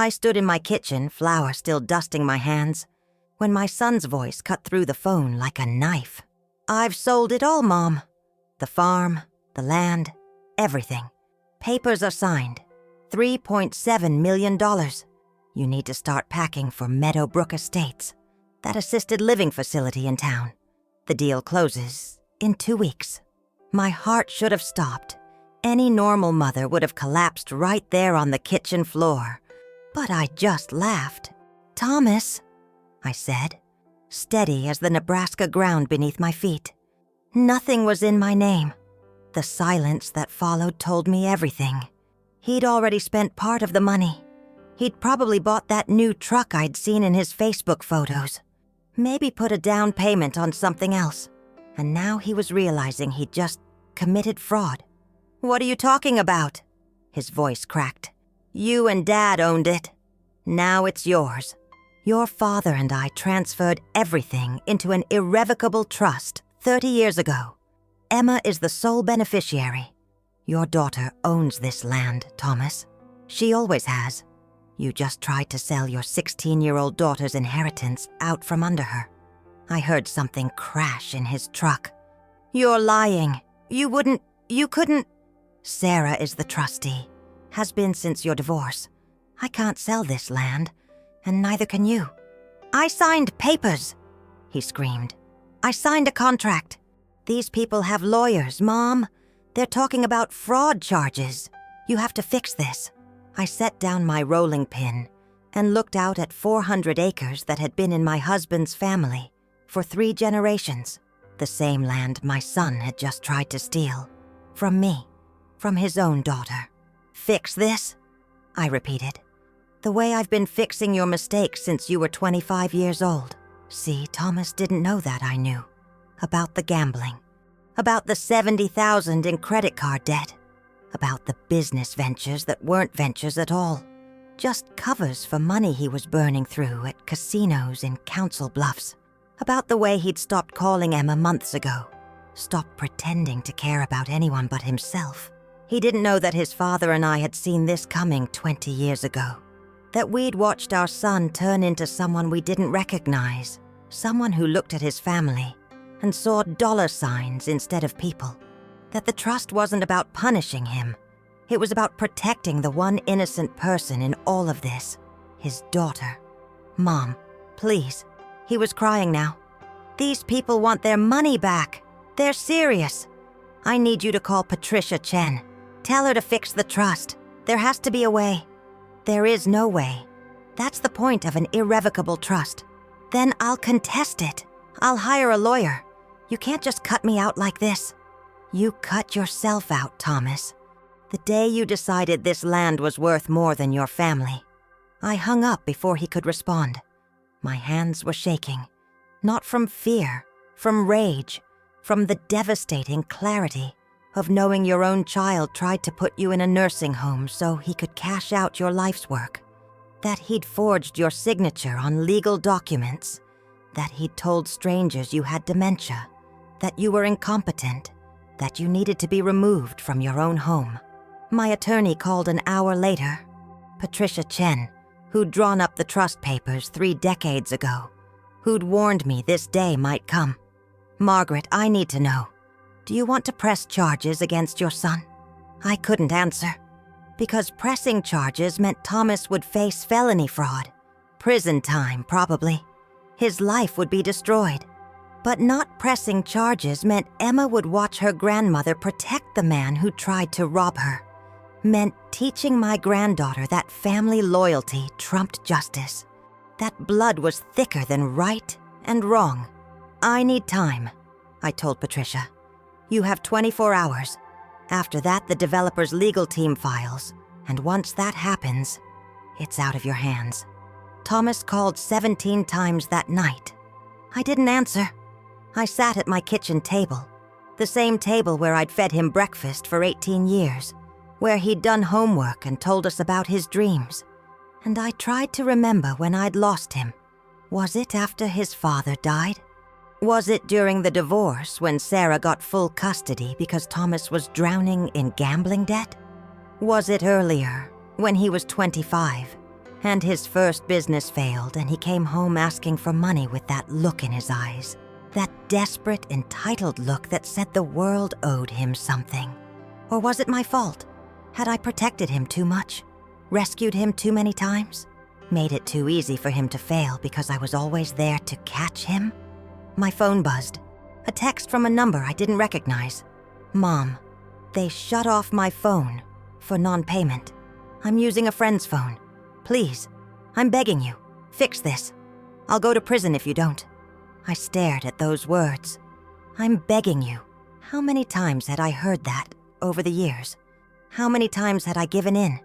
I stood in my kitchen, flour still dusting my hands, when my son's voice cut through the phone like a knife. "I've sold it all, Mom. The farm, the land, everything. Papers are signed. $3.7 million. You need to start packing for Meadowbrook Estates, that assisted living facility in town. The deal closes in 2 weeks." My heart should have stopped. Any normal mother would have collapsed right there on the kitchen floor. But I just laughed. "Thomas," I said, steady as the Nebraska ground beneath my feet. Nothing was in my name. The silence that followed told me everything. He'd already spent part of the money. He'd probably bought that new truck I'd seen in his Facebook photos. Maybe put a down payment on something else. And now he was realizing he'd just committed fraud. "What are you talking about?" His voice cracked. "You and Dad owned it. Now it's yours. Your father and I transferred everything into an irrevocable trust 30 years ago. Emma is the sole beneficiary. Your daughter owns this land, Thomas. She always has. You just tried to sell your 16-year-old daughter's inheritance out from under her." I heard something crash in his truck. "You're lying. You couldn't." "Sarah is the trustee. Has been since your divorce. I can't sell this land, and neither can you." "I signed papers," he screamed. "I signed a contract. These people have lawyers, Mom. They're talking about fraud charges. You have to fix this." I set down my rolling pin and looked out at 400 acres that had been in my husband's family for 3 generations. The same land my son had just tried to steal. From me. From his own daughter. "Fix this?" I repeated. "The way I've been fixing your mistakes since you were 25 years old." See, Thomas didn't know that I knew. About the gambling. About the $70,000 in credit card debt. About the business ventures that weren't ventures at all. Just covers for money he was burning through at casinos in Council Bluffs. About the way he'd stopped calling Emma months ago. Stopped pretending to care about anyone but himself. He didn't know that his father and I had seen this coming 20 years ago. That we'd watched our son turn into someone we didn't recognize. Someone who looked at his family and saw dollar signs instead of people. That the trust wasn't about punishing him. It was about protecting the one innocent person in all of this. His daughter. "Mom, please." He was crying now. "These people want their money back. They're serious. I need you to call Patricia Chen. Tell her to fix the trust. There has to be a way." "There is no way. That's the point of an irrevocable trust. Then I'll contest it. I'll hire a lawyer. You can't just cut me out like this." "You cut yourself out, Thomas. The day you decided this land was worth more than your family." I hung up before he could respond. My hands were shaking. Not from fear, from rage, from the devastating clarity of knowing your own child tried to put you in a nursing home so he could cash out your life's work. That he'd forged your signature on legal documents. That he'd told strangers you had dementia. That you were incompetent. That you needed to be removed from your own home. My attorney called an hour later. Patricia Chen, who'd drawn up the trust papers 3 decades ago. Who'd warned me this day might come. "Margaret, I need to know. Do you want to press charges against your son?" I couldn't answer. Because pressing charges meant Thomas would face felony fraud. Prison time, probably. His life would be destroyed. But not pressing charges meant Emma would watch her grandmother protect the man who tried to rob her. Meant teaching my granddaughter that family loyalty trumped justice. That blood was thicker than right and wrong. "I need time," I told Patricia. "You have 24 hours. After that, the developer's legal team files. And once that happens, it's out of your hands." Thomas called 17 times that night. I didn't answer. I sat at my kitchen table. The same table where I'd fed him breakfast for 18 years. Where he'd done homework and told us about his dreams. And I tried to remember when I'd lost him. Was it after his father died? Was it during the divorce when Sarah got full custody because Thomas was drowning in gambling debt? Was it earlier, when he was 25, And his first business failed, and he came home asking for money with that look in his eyes. That desperate, entitled look that said the world owed him something. Or was it my fault? Had I protected him too much? Rescued him too many times? Made it too easy for him to fail because I was always there to catch him? My phone buzzed. A text from a number I didn't recognize. Mom, they shut off my phone for non-payment. I'm using a friend's phone. Please, I'm begging you, fix this. I'll go to prison if you don't. I stared at those words. I'm begging you. How many times had I heard that over the years? How many times had I given in?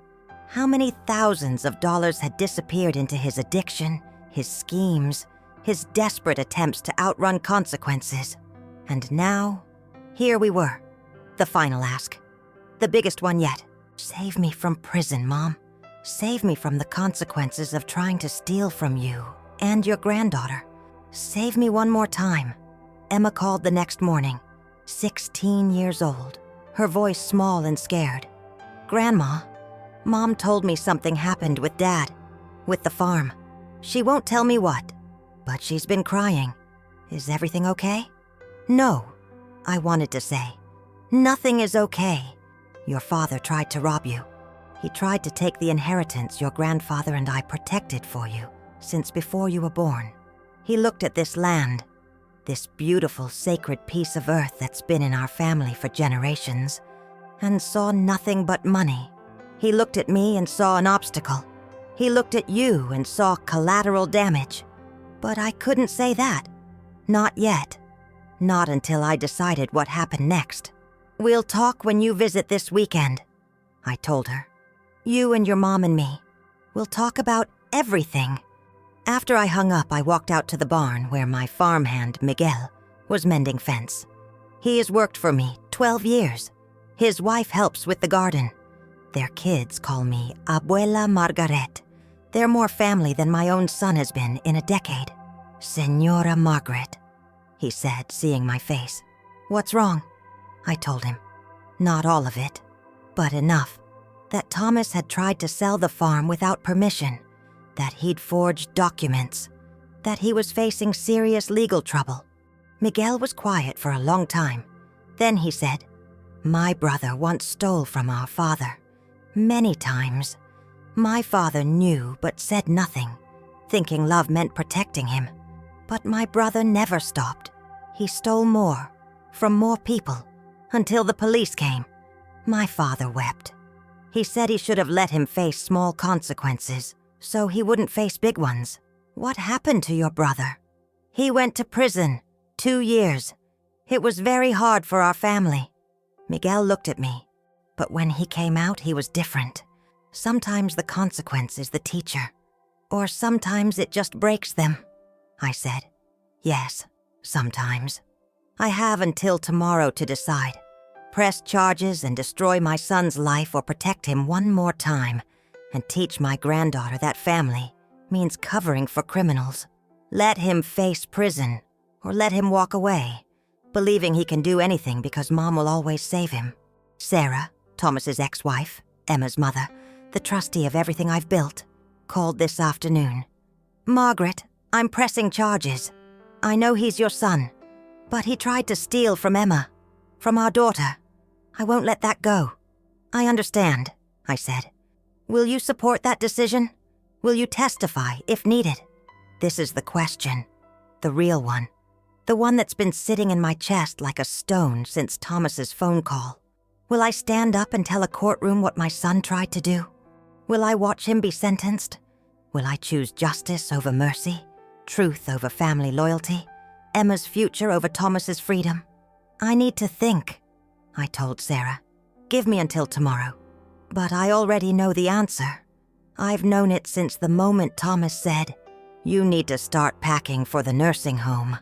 How many thousands of dollars had disappeared into his addiction, his schemes, his desperate attempts to outrun consequences? And now, here we were. The final ask. The biggest one yet. Save me from prison, Mom. Save me from the consequences of trying to steal from you and your granddaughter. Save me one more time. Emma called the next morning, 16 years old, her voice small and scared. Grandma, Mom told me something happened with Dad, with the farm. She won't tell me what, but she's been crying. Is everything okay? No, I wanted to say. Nothing is okay. Your father tried to rob you. He tried to take the inheritance your grandfather and I protected for you since before you were born. He looked at this land, this beautiful sacred piece of earth that's been in our family for generations, and saw nothing but money. He looked at me and saw an obstacle. He looked at you and saw collateral damage. But I couldn't say that. Not yet. Not until I decided what happened next. We'll talk when you visit this weekend, I told her. You and your mom and me. We'll talk about everything. After I hung up, I walked out to the barn where my farmhand, Miguel, was mending fence. He has worked for me 12 years. His wife helps with the garden. Their kids call me Abuela Margaret. They're more family than my own son has been in a decade. Senora Margaret, he said, seeing my face. What's wrong? I told him. Not all of it, but enough. That Thomas had tried to sell the farm without permission, that he'd forged documents, that he was facing serious legal trouble. Miguel was quiet for a long time. Then he said, "My brother once stole from our father. Many times. My father knew but said nothing, thinking love meant protecting him. But my brother never stopped. He stole more, from more people, until the police came. My father wept. He said he should have let him face small consequences, so he wouldn't face big ones. What happened to your brother? He went to prison, 2 years. It was very hard for our family." Miguel looked at me, but when he came out, he was different. Sometimes the consequence is the teacher, or sometimes it just breaks them, I said. Yes, sometimes. I have until tomorrow to decide. Press charges and destroy my son's life or protect him one more time and teach my granddaughter that family means covering for criminals. Let him face prison or let him walk away, believing he can do anything because Mom will always save him. Sarah, Thomas's ex-wife, Emma's mother, the trustee of everything I've built, called this afternoon. "Margaret, I'm pressing charges. I know he's your son, but he tried to steal from Emma, from our daughter. I won't let that go." "I understand," I said. "Will you support that decision? Will you testify if needed?" This is the question, the real one, the one that's been sitting in my chest like a stone since Thomas's phone call. Will I stand up and tell a courtroom what my son tried to do? Will I watch him be sentenced? Will I choose justice over mercy, truth over family loyalty, Emma's future over Thomas's freedom? I need to think, I told Sarah. Give me until tomorrow. But I already know the answer. I've known it since the moment Thomas said, "You need to start packing for the nursing home."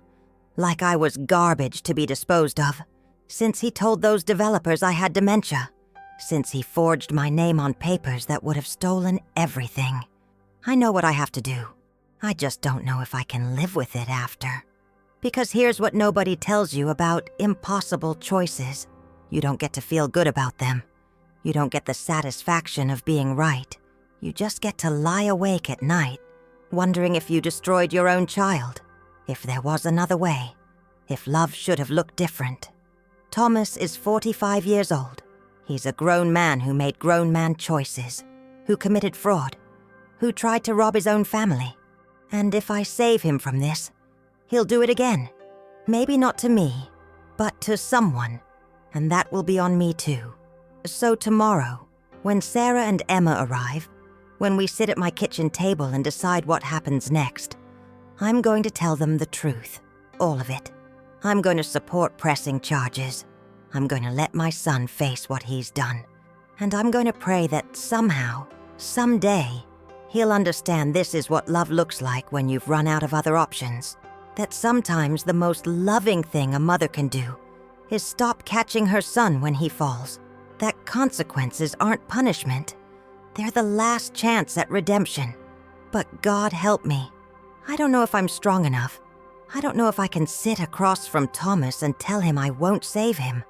Like I was garbage to be disposed of. Since he told those developers I had dementia. Since he forged my name on papers that would have stolen everything. I know what I have to do. I just don't know if I can live with it after. Because here's what nobody tells you about impossible choices. You don't get to feel good about them. You don't get the satisfaction of being right. You just get to lie awake at night, wondering if you destroyed your own child, if there was another way, if love should have looked different. Thomas is 45 years old. He's a grown man who made grown man choices, who committed fraud, who tried to rob his own family. And if I save him from this, he'll do it again. Maybe not to me, but to someone, and that will be on me too. So tomorrow, when Sarah and Emma arrive, when we sit at my kitchen table and decide what happens next, I'm going to tell them the truth, all of it. I'm going to support pressing charges. I'm going to let my son face what he's done. And I'm going to pray that somehow, someday, he'll understand this is what love looks like when you've run out of other options. That sometimes the most loving thing a mother can do is stop catching her son when he falls. That consequences aren't punishment. They're the last chance at redemption. But God help me. I don't know if I'm strong enough. I don't know if I can sit across from Thomas and tell him I won't save him.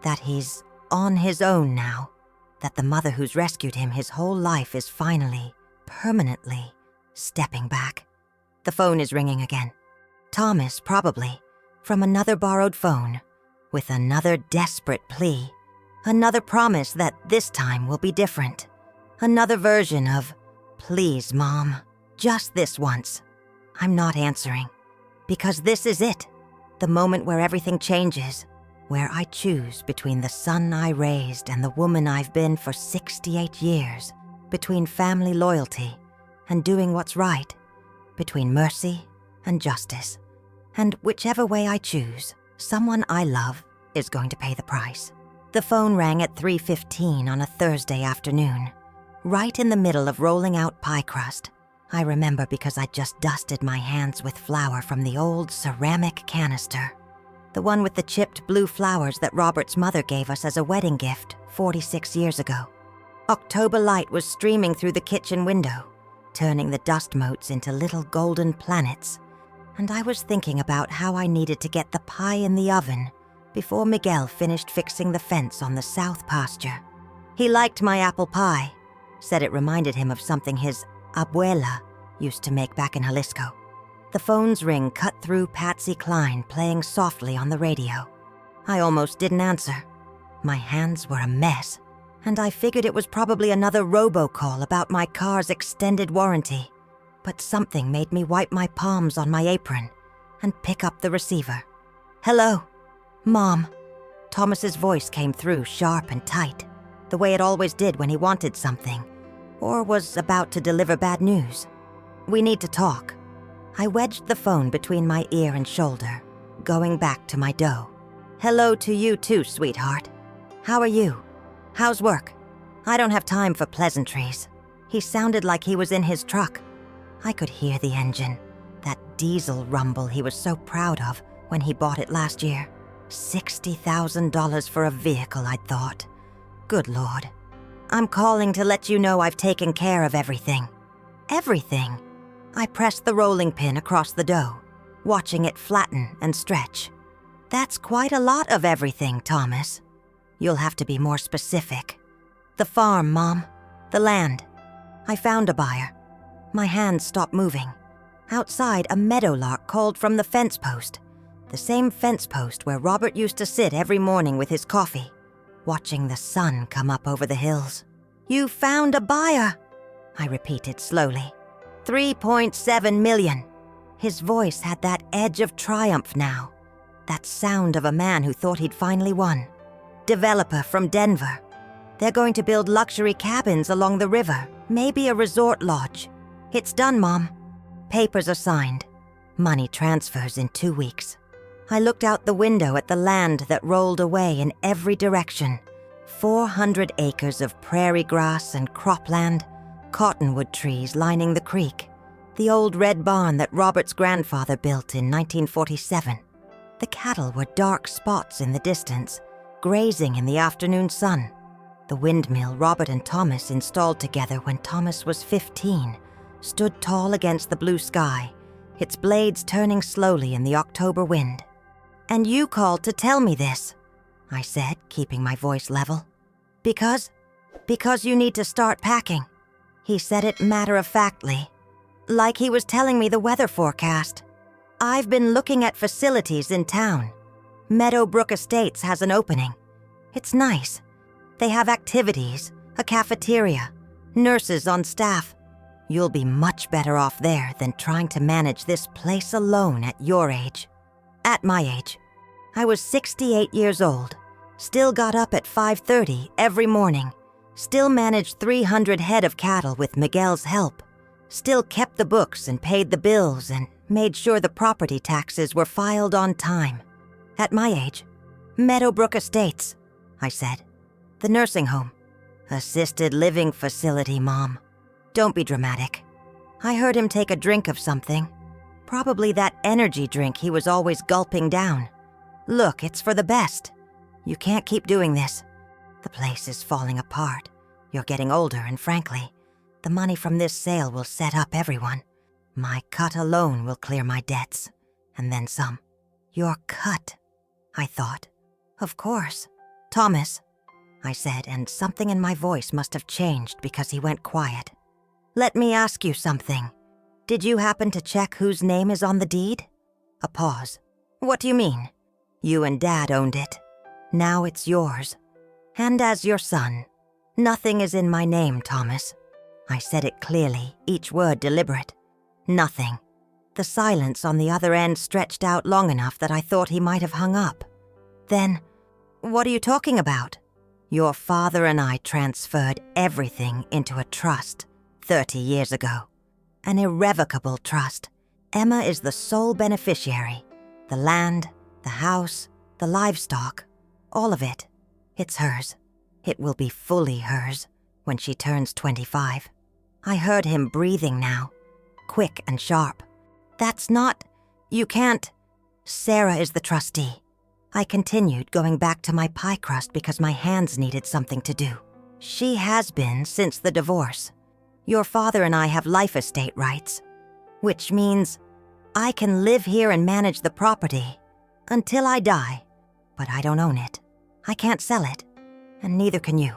That he's on his own now. That the mother who's rescued him his whole life is finally, permanently, stepping back. The phone is ringing again. Thomas, probably, from another borrowed phone, with another desperate plea. Another promise that this time will be different. Another version of, "Please, Mom, just this once." I'm not answering. Because this is it. The moment where everything changes. Where I choose between the son I raised and the woman I've been for 68 years. Between family loyalty and doing what's right. Between mercy and justice. And whichever way I choose, someone I love is going to pay the price. The phone rang at 3:15 on a Thursday afternoon, right in the middle of rolling out pie crust. I remember because I just dusted my hands with flour from the old ceramic canister. The one with the chipped blue flowers that Robert's mother gave us as a wedding gift 46 years ago. October light was streaming through the kitchen window, turning the dust motes into little golden planets. And I was thinking about how I needed to get the pie in the oven before Miguel finished fixing the fence on the south pasture. He liked my apple pie, said it reminded him of something his abuela used to make back in Jalisco. The phone's ring cut through Patsy Cline playing softly on the radio. I almost didn't answer. My hands were a mess, and I figured it was probably another robocall about my car's extended warranty. But something made me wipe my palms on my apron and pick up the receiver. "Hello, Mom." Thomas's voice came through sharp and tight, the way it always did when he wanted something, or was about to deliver bad news. "We need to talk." I wedged the phone between my ear and shoulder, going back to my dough. "Hello to you too, sweetheart. How are you? How's work?" I don't have time for pleasantries. He sounded like he was in his truck. I could hear the engine, that diesel rumble he was so proud of when he bought it last year. $60,000 for a vehicle, I'd thought. Good Lord. "I'm calling to let you know I've taken care of everything." Everything? I pressed the rolling pin across the dough, watching it flatten and stretch. "That's quite a lot of everything, Thomas. You'll have to be more specific." "The farm, Mom. The land. I found a buyer." My hands stopped moving. Outside, a meadowlark called from the fence post. The same fence post where Robert used to sit every morning with his coffee, watching the sun come up over the hills. "You found a buyer," I repeated slowly. 3.7 million. His voice had that edge of triumph now. That sound of a man who thought he'd finally won. "Developer from Denver. They're going to build luxury cabins along the river, maybe a resort lodge. It's done, Mom. Papers are signed. Money transfers in 2 weeks." I looked out the window at the land that rolled away in every direction. 400 acres of prairie grass and cropland, cottonwood trees lining the creek, the old red barn that Robert's grandfather built in 1947. The cattle were dark spots in the distance, grazing in the afternoon sun. The windmill Robert and Thomas installed together when Thomas was 15 stood tall against the blue sky, its blades turning slowly in the October wind. "And you called to tell me this," I said, keeping my voice level. Because you need to start packing." He said it matter-of-factly, like he was telling me the weather forecast. I've been looking at facilities in town. Meadowbrook Estates has an opening. It's nice. They have activities, a cafeteria, nurses on staff. You'll be much better off there than trying to manage this place alone at your age. At my age. I was 68 years old, still got up at 5:30 every morning, still managed 300 head of cattle with Miguel's help, still kept the books and paid the bills and made sure the property taxes were filed on time. At my age. Meadowbrook Estates, I said. The nursing home. Assisted living facility, Mom. Don't be dramatic. I heard him take a drink of something. Probably that energy drink he was always gulping down. Look, it's for the best. You can't keep doing this. The place is falling apart. You're getting older, and frankly, the money from this sale will set up everyone. My cut alone will clear my debts, and then some. Your cut, I thought. Of course. Thomas, I said, and something in my voice must have changed because he went quiet. Let me ask you something. Did you happen to check whose name is on the deed? A pause. What do you mean? You and Dad owned it. Now it's yours. And as your son, nothing is in my name, Thomas. I said it clearly, each word deliberate. Nothing. The silence on the other end stretched out long enough that I thought he might have hung up. Then, what are you talking about? Your father and I transferred everything into a trust 30 years ago. An irrevocable trust. Emma is the sole beneficiary. The land, the house, the livestock, all of it. It's hers. It will be fully hers when she turns 25. I heard him breathing now, quick and sharp. That's not... You can't... Sarah is the trustee. I continued, going back to my pie crust because my hands needed something to do. She has been since the divorce. Your father and I have life estate rights, which means I can live here and manage the property until I die, but I don't own it. I can't sell it, and neither can you.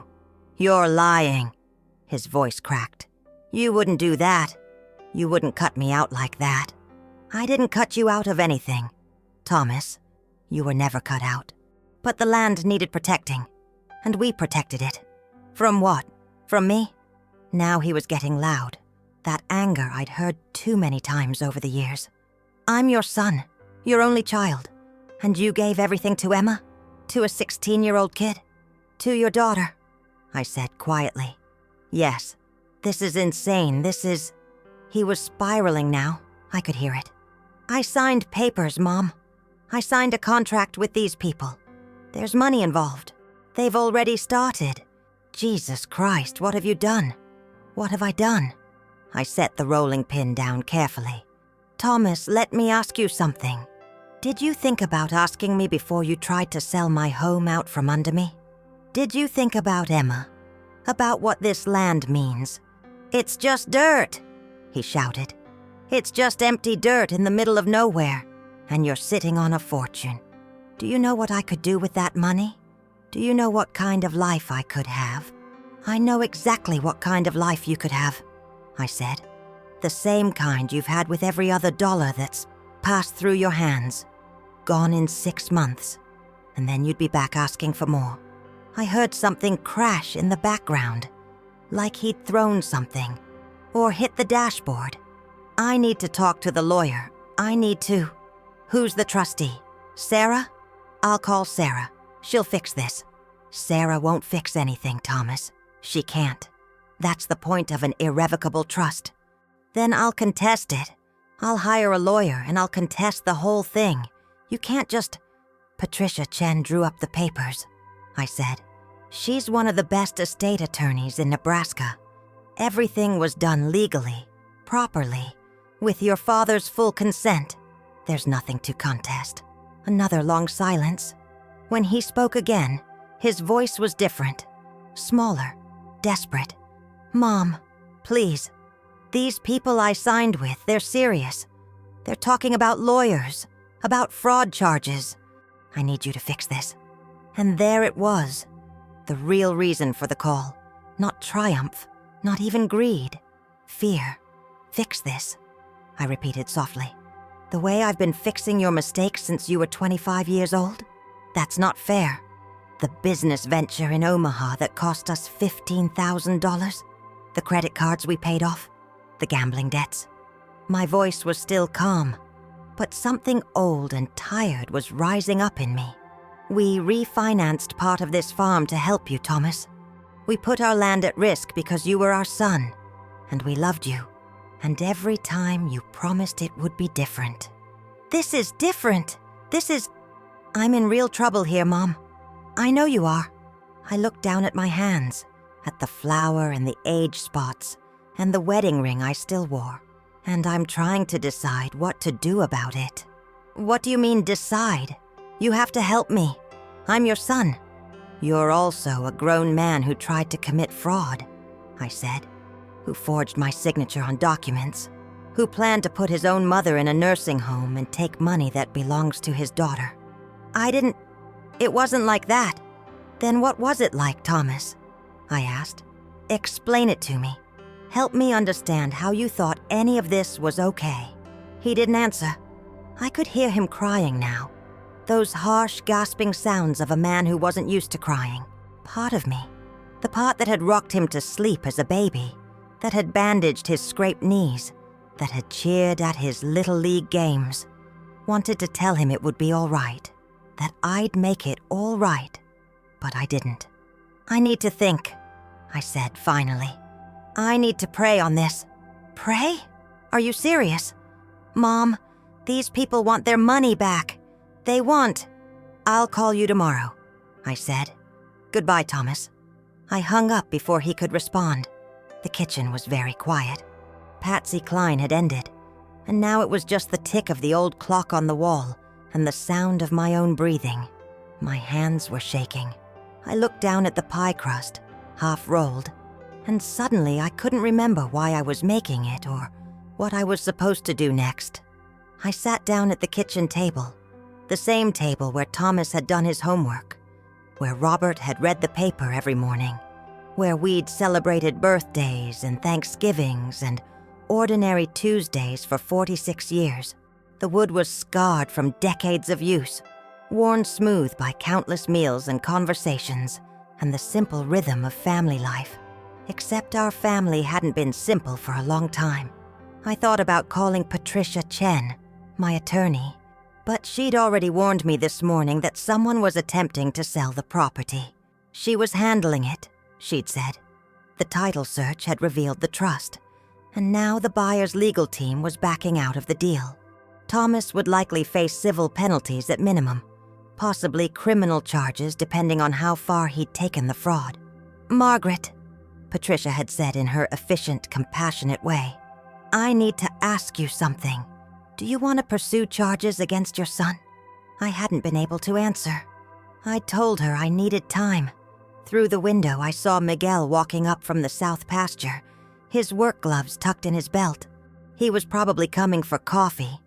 You're lying, his voice cracked. You wouldn't do that. You wouldn't cut me out like that. I didn't cut you out of anything. Thomas, you were never cut out. But the land needed protecting, and we protected it. From what? From me? Now he was getting loud. That anger I'd heard too many times over the years. I'm your son, your only child, and you gave everything to Emma? To a 16-year-old kid? To your daughter? I said quietly. Yes. This is insane. This is... He was spiraling now. I could hear it. I signed papers, Mom. I signed a contract with these people. There's money involved. They've already started. Jesus Christ, what have you done? What have I done? I set the rolling pin down carefully. Thomas, let me ask you something. Did you think about asking me before you tried to sell my home out from under me? Did you think about Emma? About what this land means? It's just dirt, he shouted. It's just empty dirt in the middle of nowhere, and you're sitting on a fortune. Do you know what I could do with that money? Do you know what kind of life I could have? I know exactly what kind of life you could have, I said. The same kind you've had with every other dollar that's passed through your hands. Gone in 6 months, and then you'd be back asking for more. I heard something crash in the background, like he'd thrown something, or hit the dashboard. I need to talk to the lawyer. I need to... Who's the trustee? Sarah? I'll call Sarah. She'll fix this. Sarah won't fix anything, Thomas. She can't. That's the point of an irrevocable trust. Then I'll contest it. I'll hire a lawyer and I'll contest the whole thing. You can't just... Patricia Chen drew up the papers, I said. She's one of the best estate attorneys in Nebraska. Everything was done legally, properly, with your father's full consent. There's nothing to contest. Another long silence. When he spoke again, his voice was different, smaller, desperate. Mom, please. These people I signed with, they're serious. They're talking about lawyers, about fraud charges. I need you to fix this. And there it was. The real reason for the call. Not triumph, Not even greed. Fear. Fix this, I repeated softly. The way I've been fixing your mistakes since you were 25 years old? That's not fair. The business venture in Omaha that cost us $15,000? The credit cards we paid off? The gambling debts? My voice was still calm, but something old and tired was rising up in me. We refinanced part of this farm to help you, Thomas. We put our land at risk because you were our son, and we loved you. And every time you promised it would be different. This is different. I'm in real trouble here, Mom. I know you are. I looked down at my hands, at the flour and the age spots, and the wedding ring I still wore. And I'm trying to decide what to do about it. What do you mean, decide? You have to help me. I'm your son. You're also a grown man who tried to commit fraud, I said. Who forged my signature on documents, who planned to put his own mother in a nursing home and take money that belongs to his daughter. It wasn't like that. Then what was it like, Thomas? I asked. Explain it to me. Help me understand how you thought any of this was okay. He didn't answer. I could hear him crying now. Those harsh, gasping sounds of a man who wasn't used to crying. Part of me, the part that had rocked him to sleep as a baby, that had bandaged his scraped knees, that had cheered at his little league games, wanted to tell him it would be all right, that I'd make it all right, but I didn't. I need to think, I said finally. I need to pray on this. Pray? Are you serious? Mom, these people want their money back. I'll call you tomorrow, I said. Goodbye, Thomas. I hung up before he could respond. The kitchen was very quiet. Patsy Cline had ended, and now it was just the tick of the old clock on the wall and the sound of my own breathing. My hands were shaking. I looked down at the pie crust, half rolled, and suddenly I couldn't remember why I was making it or what I was supposed to do next. I sat down at the kitchen table, the same table where Thomas had done his homework, where Robert had read the paper every morning, where we'd celebrated birthdays and Thanksgivings and ordinary Tuesdays for 46 years. The wood was scarred from decades of use, worn smooth by countless meals and conversations and the simple rhythm of family life. Except our family hadn't been simple for a long time. I thought about calling Patricia Chen, my attorney, but she'd already warned me this morning that someone was attempting to sell the property. She was handling it, she'd said. The title search had revealed the trust, and now the buyer's legal team was backing out of the deal. Thomas would likely face civil penalties at minimum, possibly criminal charges depending on how far he'd taken the fraud. Margaret, Patricia had said in her efficient, compassionate way, I need to ask you something. Do you want to pursue charges against your son? I hadn't been able to answer. I told her I needed time. Through the window, I saw Miguel walking up from the south pasture, his work gloves tucked in his belt. He was probably coming for coffee.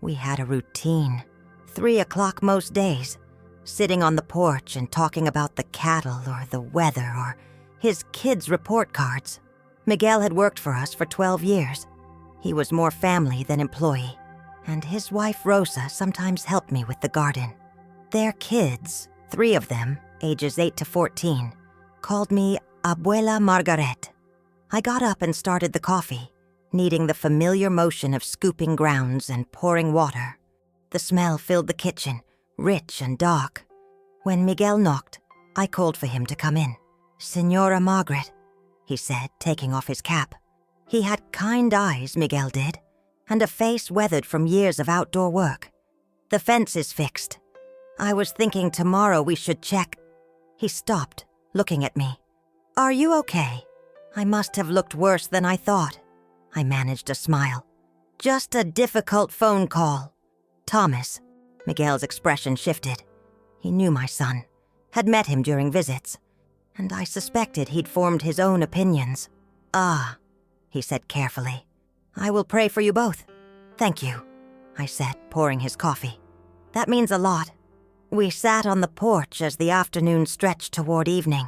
We had a routine, 3 o'clock most days, sitting on the porch and talking about the cattle or the weather or his kids' report cards. Miguel had worked for us for 12 years. He was more family than employee, and his wife Rosa sometimes helped me with the garden. Their kids, 3 of them, ages 8 to 14, called me Abuela Margaret. I got up and started the coffee, needing the familiar motion of scooping grounds and pouring water. The smell filled the kitchen, rich and dark. When Miguel knocked, I called for him to come in. Senora Margaret, he said, taking off his cap. He had kind eyes, Miguel did, and a face weathered from years of outdoor work. The fence is fixed. I was thinking tomorrow we should check. He stopped, looking at me. Are you okay? I must have looked worse than I thought. I managed a smile. Just a difficult phone call. Thomas. Miguel's expression shifted. He knew my son, had met him during visits, and I suspected he'd formed his own opinions. Ah, he said carefully. I will pray for you both. Thank you, I said, pouring his coffee. That means a lot. We sat on the porch as the afternoon stretched toward evening.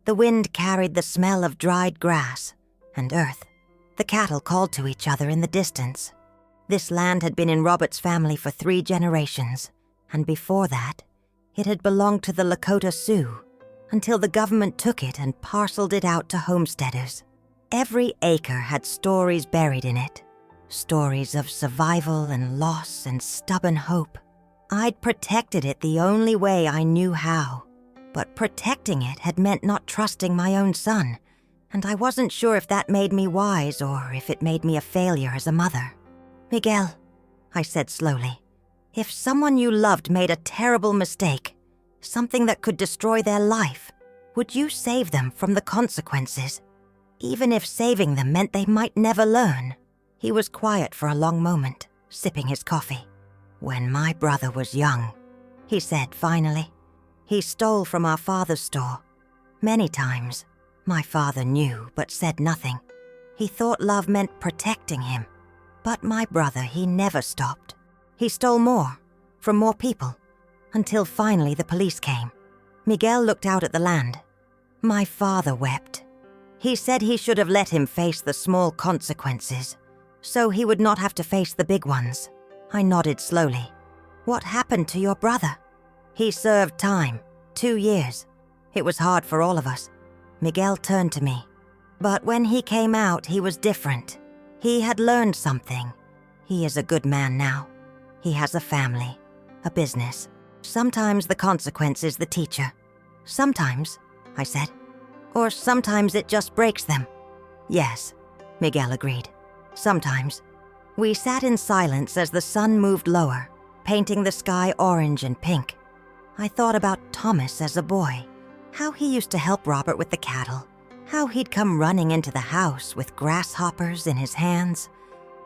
The wind carried the smell of dried grass, and earth. The cattle called to each other in the distance. This land had been in Robert's family for 3 generations, and before that, it had belonged to the Lakota Sioux until the government took it and parceled it out to homesteaders. Every acre had stories buried in it, stories of survival and loss and stubborn hope. I'd protected it the only way I knew how, but protecting it had meant not trusting my own son, and I wasn't sure if that made me wise or if it made me a failure as a mother. "Miguel," I said slowly, "if someone you loved made a terrible mistake, something that could destroy their life, would you save them from the consequences, even if saving them meant they might never learn?" He was quiet for a long moment, sipping his coffee. "When my brother was young," he said finally, "he stole from our father's store. Many times, my father knew but said nothing. He thought love meant protecting him. But my brother, he never stopped. He stole more, from more people, until finally the police came." Miguel looked out at the land. "My father wept. He said he should have let him face the small consequences, so he would not have to face the big ones." I nodded slowly. "What happened to your brother?" "He served time, 2 years. It was hard for all of us." Miguel turned to me. "But when he came out, he was different. He had learned something. He is a good man now. He has a family, a business. Sometimes the consequence is the teacher. Sometimes," I said. "Or sometimes it just breaks them." "Yes," Miguel agreed. "Sometimes." We sat in silence as the sun moved lower, painting the sky orange and pink. I thought about Thomas as a boy, how he used to help Robert with the cattle, how he'd come running into the house with grasshoppers in his hands,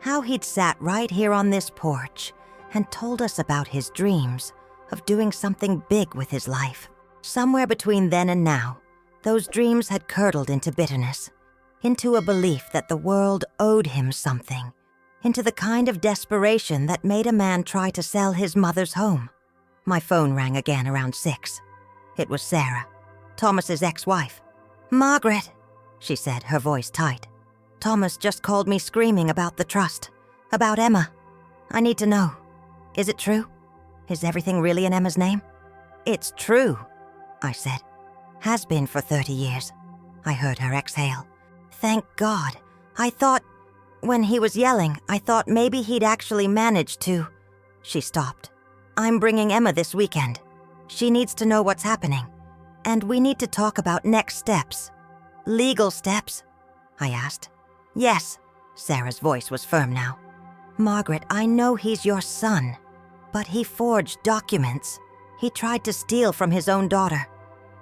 how he'd sat right here on this porch and told us about his dreams of doing something big with his life. Somewhere between then and now, those dreams had curdled into bitterness, into a belief that the world owed him something, into the kind of desperation that made a man try to sell his mother's home. My phone rang again around 6. It was Sarah, Thomas's ex-wife. "Margaret," she said, her voice tight. "Thomas just called me screaming about the trust, about Emma. I need to know. Is it true? Is everything really in Emma's name?" "It's true," I said. "Has been for 30 years." I heard her exhale. "Thank God. I thought, when he was yelling, I thought maybe he'd actually managed to..." She stopped. "I'm bringing Emma this weekend. She needs to know what's happening. And we need to talk about next steps." "Legal steps?" I asked. "Yes." Sarah's voice was firm now. "Margaret, I know he's your son, but he forged documents. He tried to steal from his own daughter.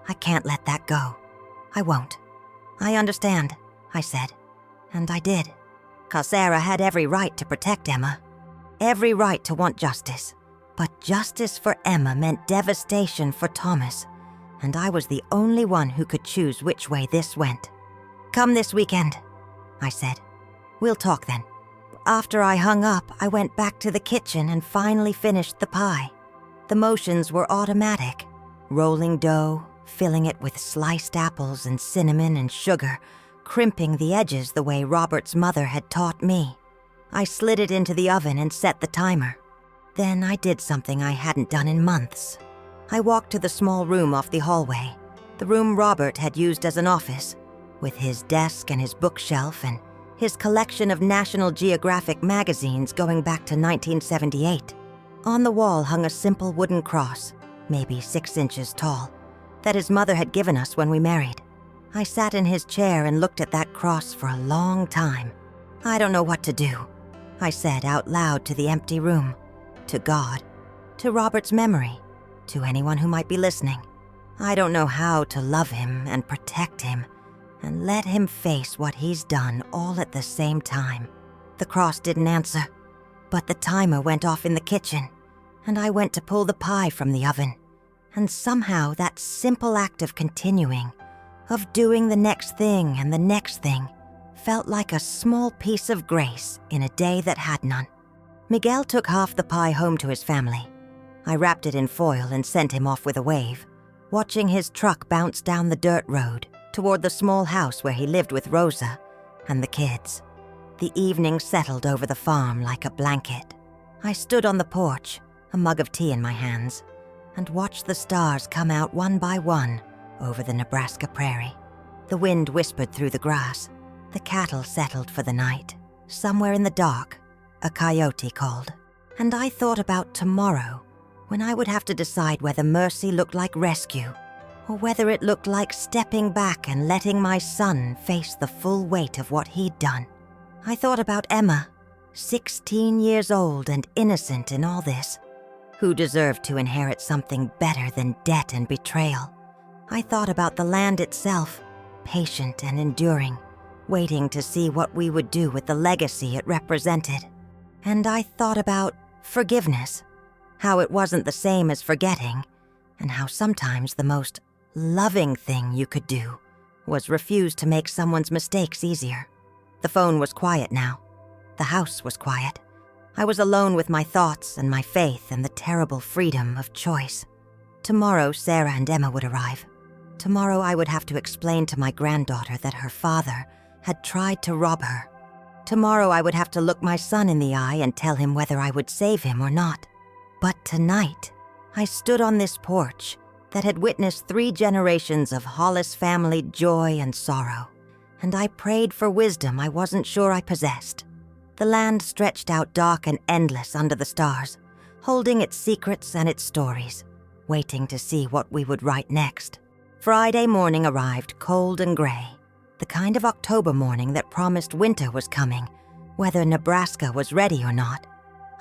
I can't let that go. I won't." "I understand," I said. And I did. 'Cause Sarah had every right to protect Emma. Every right to want justice. But justice for Emma meant devastation for Thomas, and I was the only one who could choose which way this went. "Come this weekend," I said. "We'll talk then." After I hung up, I went back to the kitchen and finally finished the pie. The motions were automatic. Rolling dough, filling it with sliced apples and cinnamon and sugar, crimping the edges the way Robert's mother had taught me. I slid it into the oven and set the timer. Then I did something I hadn't done in months. I walked to the small room off the hallway, the room Robert had used as an office, with his desk and his bookshelf and his collection of National Geographic magazines going back to 1978. On the wall hung a simple wooden cross, maybe 6 inches tall, that his mother had given us when we married. I sat in his chair and looked at that cross for a long time. "I don't know what to do," I said out loud to the empty room, to God, to Robert's memory, to anyone who might be listening. "I don't know how to love him and protect him and let him face what he's done all at the same time." The cross didn't answer, but the timer went off in the kitchen, and I went to pull the pie from the oven. And somehow that simple act of continuing, of doing the next thing and the next thing, felt like a small piece of grace in a day that had none. Miguel took half the pie home to his family. I wrapped it in foil and sent him off with a wave, watching his truck bounce down the dirt road toward the small house where he lived with Rosa and the kids. The evening settled over the farm like a blanket. I stood on the porch, a mug of tea in my hands, and watched the stars come out one by one over the Nebraska prairie. The wind whispered through the grass. The cattle settled for the night. Somewhere in the dark, a coyote called. And I thought about tomorrow, when I would have to decide whether mercy looked like rescue, or whether it looked like stepping back and letting my son face the full weight of what he'd done. I thought about Emma, 16 years old and innocent in all this, who deserved to inherit something better than debt and betrayal. I thought about the land itself, patient and enduring, waiting to see what we would do with the legacy it represented. And I thought about forgiveness, how it wasn't the same as forgetting, and how sometimes the most loving thing you could do was refuse to make someone's mistakes easier. The phone was quiet now. The house was quiet. I was alone with my thoughts and my faith and the terrible freedom of choice. Tomorrow, Sarah and Emma would arrive. Tomorrow, I would have to explain to my granddaughter that her father had tried to rob her. Tomorrow, I would have to look my son in the eye and tell him whether I would save him or not. But tonight, I stood on this porch that had witnessed 3 generations of Hollis family joy and sorrow, and I prayed for wisdom I wasn't sure I possessed. The land stretched out dark and endless under the stars, holding its secrets and its stories, waiting to see what we would write next. Friday morning arrived cold and gray, the kind of October morning that promised winter was coming, whether Nebraska was ready or not.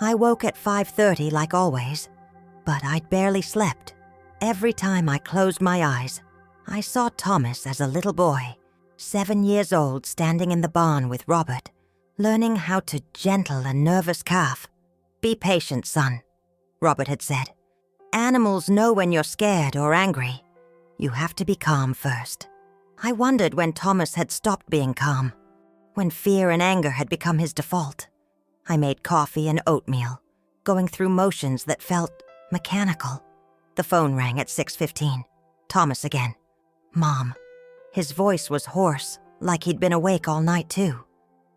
I woke at 5:30 like always, but I'd barely slept. Every time I closed my eyes, I saw Thomas as a little boy, 7 years old, standing in the barn with Robert, learning how to gentle a nervous calf. "Be patient, son," Robert had said. "Animals know when you're scared or angry. You have to be calm first." I wondered when Thomas had stopped being calm, when fear and anger had become his default. I made coffee and oatmeal, going through motions that felt mechanical. The phone rang at 6:15. Thomas again. "Mom." His voice was hoarse, like he'd been awake all night too.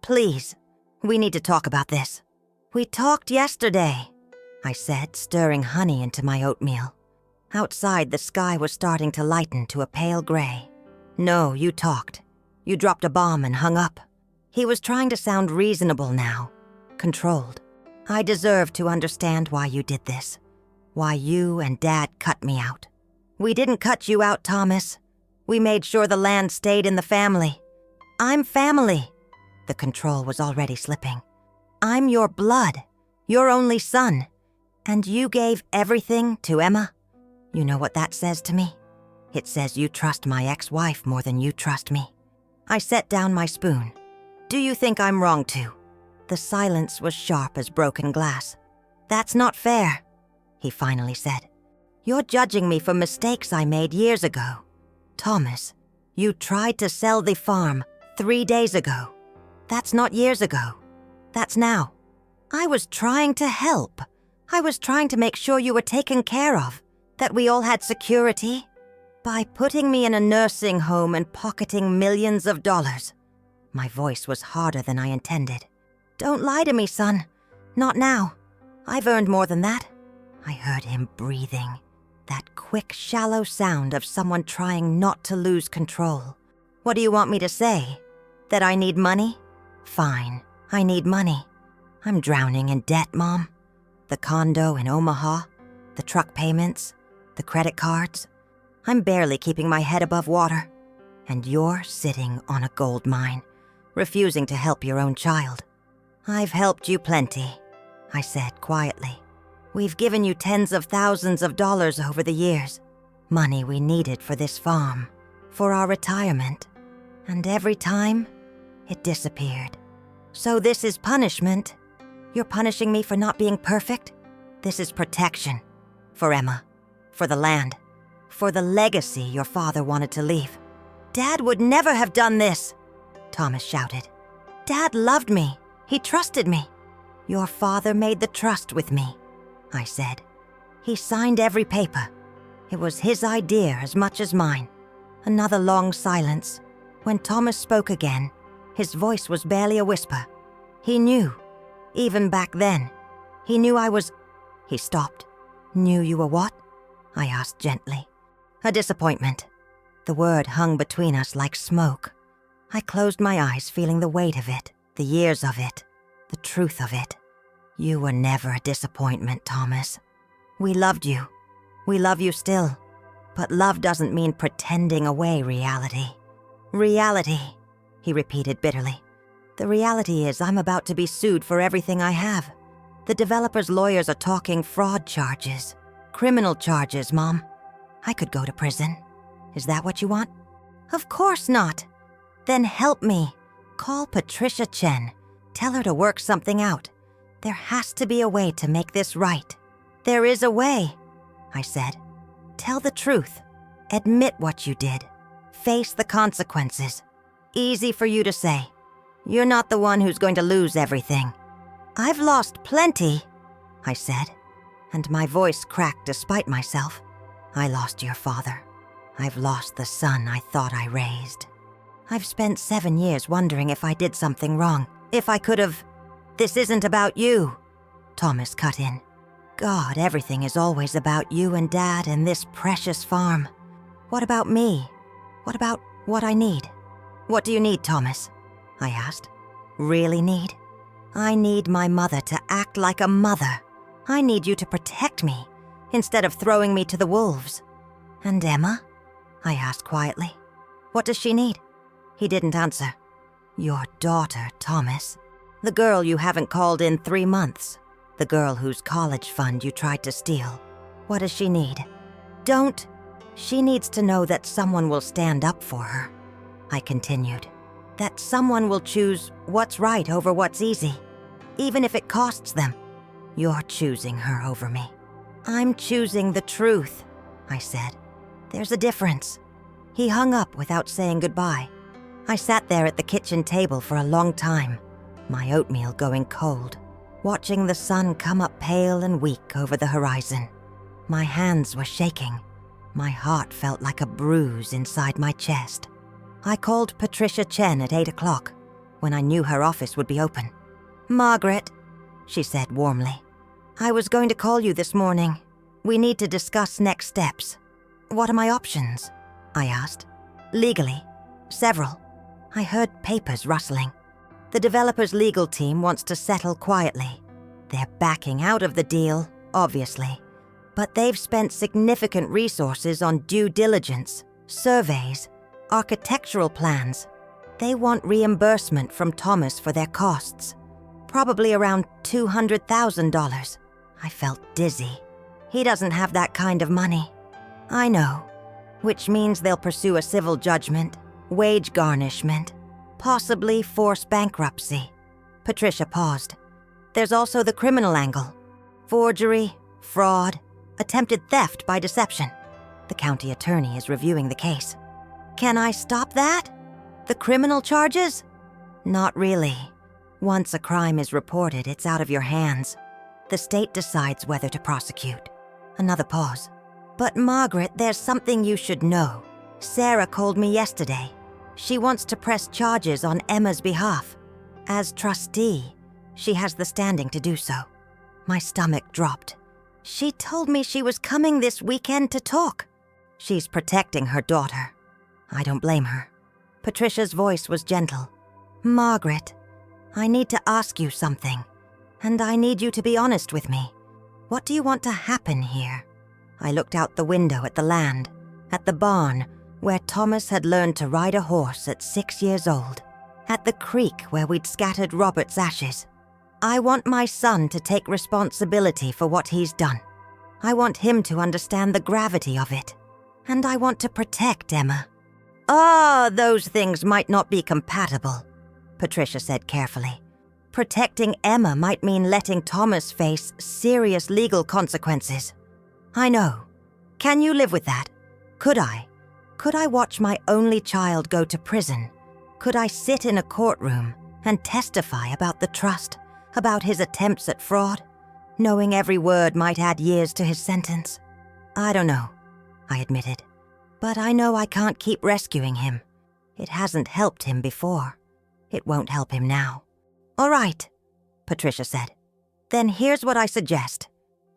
"Please, we need to talk about this." "We talked yesterday," I said, stirring honey into my oatmeal. Outside, the sky was starting to lighten to a pale gray. "No, you talked. You dropped a bomb and hung up." He was trying to sound reasonable now, controlled. "I deserve to understand why you did this, why you and Dad cut me out." "We didn't cut you out, Thomas. We made sure the land stayed in the family." "I'm family." The control was already slipping. "I'm your blood, your only son. And you gave everything to Emma. You know what that says to me? It says you trust my ex-wife more than you trust me." I set down my spoon. "Do you think I'm wrong to?" The silence was sharp as broken glass. "That's not fair," he finally said. "You're judging me for mistakes I made years ago. Thomas, you tried to sell the farm 3 days ago. That's not years ago. That's now. I was trying to help. I was trying to make sure you were taken care of, that we all had security. By putting me in a nursing home and pocketing millions of dollars." My voice was harder than I intended. "Don't lie to me, son. Not now. I've earned more than that." I heard him breathing, that quick, shallow sound of someone trying not to lose control. "What do you want me to say? That I need money? Fine, I need money. I'm drowning in debt, Mom. The condo in Omaha, the truck payments, the credit cards. I'm barely keeping my head above water. And you're sitting on a gold mine, refusing to help your own child." "I've helped you plenty," I said quietly. "We've given you tens of thousands of dollars over the years, money we needed for this farm, for our retirement. And every time, it disappeared. So this is punishment. You're punishing me for not being perfect? This is protection. For Emma, for the land, for the legacy your father wanted to leave." "Dad would never have done this," Thomas shouted. "Dad loved me. He trusted me." "Your father made the trust with me," I said. "He signed every paper. It was his idea as much as mine." Another long silence. When Thomas spoke again, His voice was barely a whisper. He knew. Even back then. He knew I was... He stopped. Knew you were what? I asked gently. A disappointment. The word hung between us like smoke. I closed my eyes, feeling the weight of it, the years of it, the truth of it. You were never a disappointment, Thomas. We loved you. We love you still. But love doesn't mean pretending away reality. Reality, he repeated bitterly. The reality is I'm about to be sued for everything I have. The developer's lawyers are talking fraud charges. Criminal charges, Mom. I could go to prison. Is that what you want? Of course not. Then help me. Call Patricia Chen. Tell her to work something out. There has to be a way to make this right. There is a way, I said. Tell the truth. Admit what you did. Face the consequences. Easy for you to say. You're not the one who's going to lose everything. I've lost plenty, I said, and my voice cracked despite myself. I lost your father. I've lost the son I thought I raised. I've spent 7 years wondering if I did something wrong, if I could have... This isn't about you, Thomas cut in. God, everything is always about you and Dad and this precious farm. What about me? What about what I need? What do you need, Thomas? I asked. Really need? I need my mother to act like a mother. I need you to protect me, instead of throwing me to the wolves. And Emma? I asked quietly. What does she need? He didn't answer. Your daughter, Thomas. The girl you haven't called in 3 months. The girl whose college fund you tried to steal. What does she need? Don't. She needs to know that someone will stand up for her. I continued. That someone will choose what's right over what's easy, even if it costs them. You're choosing her over me. I'm choosing the truth, I said. There's a difference. He hung up without saying goodbye. I sat there at the kitchen table for a long time, my oatmeal going cold, watching the sun come up pale and weak over the horizon. My hands were shaking. My heart felt like a bruise inside my chest. I called Patricia Chen at 8 o'clock, when I knew her office would be open. Margaret, she said warmly. I was going to call you this morning. We need to discuss next steps. What are my options? I asked. Legally, several. I heard papers rustling. The developer's legal team wants to settle quietly. They're backing out of the deal, obviously. But they've spent significant resources on due diligence, surveys, architectural plans. They want reimbursement from Thomas for their costs. Probably around $200,000. I felt dizzy. He doesn't have that kind of money. I know. Which means they'll pursue a civil judgment, wage garnishment, possibly force bankruptcy. Patricia paused. There's also the criminal angle. Forgery, fraud, attempted theft by deception. The county attorney is reviewing the case. Can I stop that? The criminal charges? Not really. Once a crime is reported, it's out of your hands. The state decides whether to prosecute. Another pause. But Margaret, there's something you should know. Sarah called me yesterday. She wants to press charges on Emma's behalf. As trustee, she has the standing to do so. My stomach dropped. She told me she was coming this weekend to talk. She's protecting her daughter. I don't blame her. Patricia's voice was gentle. Margaret, I need to ask you something, and I need you to be honest with me. What do you want to happen here? I looked out the window at the land, at the barn where Thomas had learned to ride a horse at 6 years old, at the creek where we'd scattered Robert's ashes. I want my son to take responsibility for what he's done. I want him to understand the gravity of it, and I want to protect Emma. Those things might not be compatible, Patricia said carefully. Protecting Emma might mean letting Thomas face serious legal consequences. I know. Can you live with that? Could I? Could I watch my only child go to prison? Could I sit in a courtroom and testify about the trust, about his attempts at fraud, knowing every word might add years to his sentence? I don't know, I admitted. But I know I can't keep rescuing him. It hasn't helped him before. It won't help him now. All right, Patricia said. Then here's what I suggest.